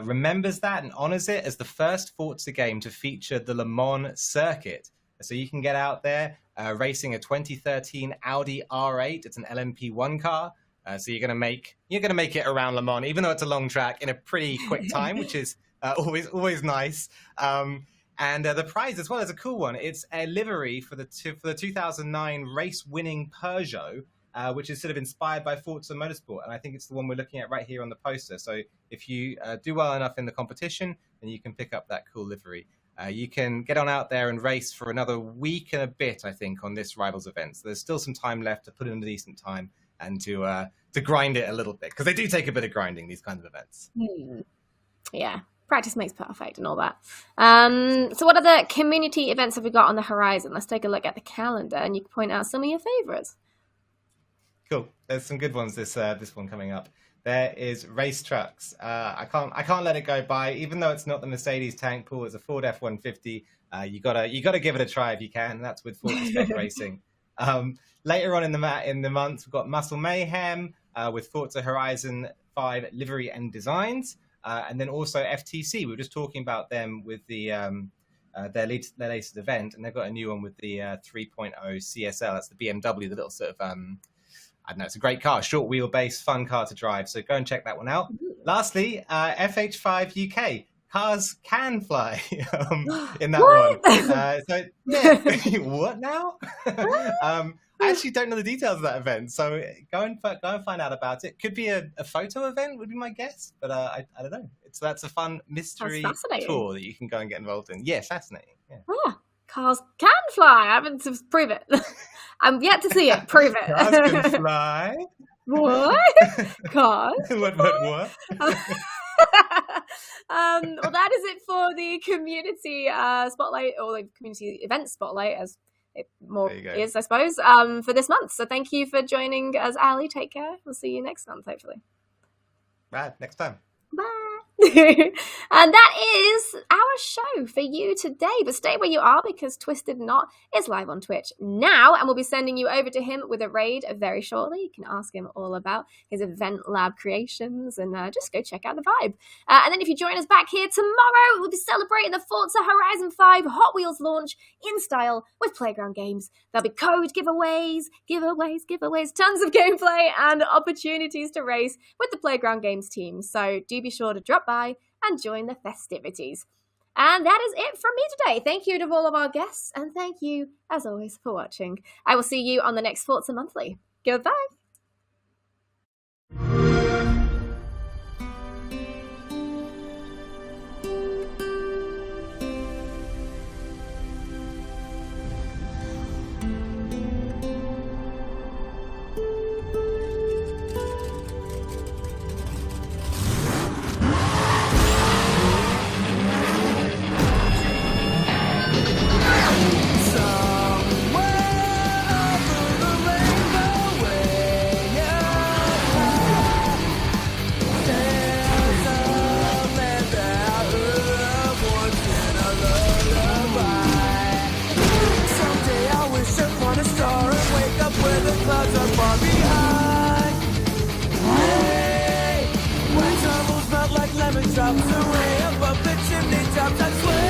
remembers that and honors it as the first Forza game to feature the Le Mans circuit. So you can get out there racing a 2013 Audi R8. It's an LMP1 car. So you're gonna make it around Le Mans, even though it's a long track, in a pretty quick time, which is always nice. And the prize as well is a cool one. It's a livery for the 2009 race-winning Peugeot, which is sort of inspired by Forza Motorsport, and I think it's the one we're looking at right here on the poster. So if you do well enough in the competition, then you can pick up that cool livery. You can get on out there and race for another week and a bit, I think, on this Rivals event. So there's still some time left to put in a decent time and to grind it a little bit, because they do take a bit of grinding, these kinds of events. Yeah, practice makes perfect and all that. So what other community events have we got on the horizon? Let's take a look at the calendar, and you can point out some of your favorites. Cool. There's some good ones this one coming up. There is Race Trucks. I can't let it go by, even though it's not the Mercedes tank pool. It's a Ford F-150. You gotta give it a try if you can. And that's with Forza Spec Racing. Later on in the month, we've got Muscle Mayhem with Forza Horizon 5 livery and designs, and then also FTC. We were just talking about them with the their latest event, and they've got a new one with the 3.0 CSL. That's the BMW, the little sort of I don't know, it's a great car, short wheelbase, fun car to drive. So go and check that one out. Lastly, FH5 UK. Cars can fly in that one. So yeah, what now? I actually don't know the details of that event, so go and find out about it. Could be a photo event, would be my guess, but I don't know. That's a fun mystery tour that you can go and get involved in. Yeah, fascinating. Yeah. Oh, cars can fly. I haven't to prove it. I'm yet to see it. Prove it. Cars can fly. What? Cars? What? Well, that is it for the community spotlight, or the community event spotlight, as it more is, I suppose, for this month. So thank you for joining us, Ali. Take care. We'll see you next month, hopefully. Right, next time. Bye. And that is our show for you today. But stay where you are, because Twisted Knot is live on Twitch now, and we'll be sending you over to him with a raid very shortly. You can ask him all about his EventLab creations, and just go check out the vibe. And then if you join us back here tomorrow, we'll be celebrating the Forza Horizon 5 Hot Wheels launch in style with Playground Games. There'll be code giveaways, tons of gameplay and opportunities to race with the Playground Games team. So do be sure to drop by and join the festivities. And that is it from me today. Thank you to all of our guests, and thank you, as always, for watching. I will see you on the next Forza Monthly. Goodbye. Clouds are far behind. Hey, when troubles melt like lemon drops away above the chimney tops, I swear.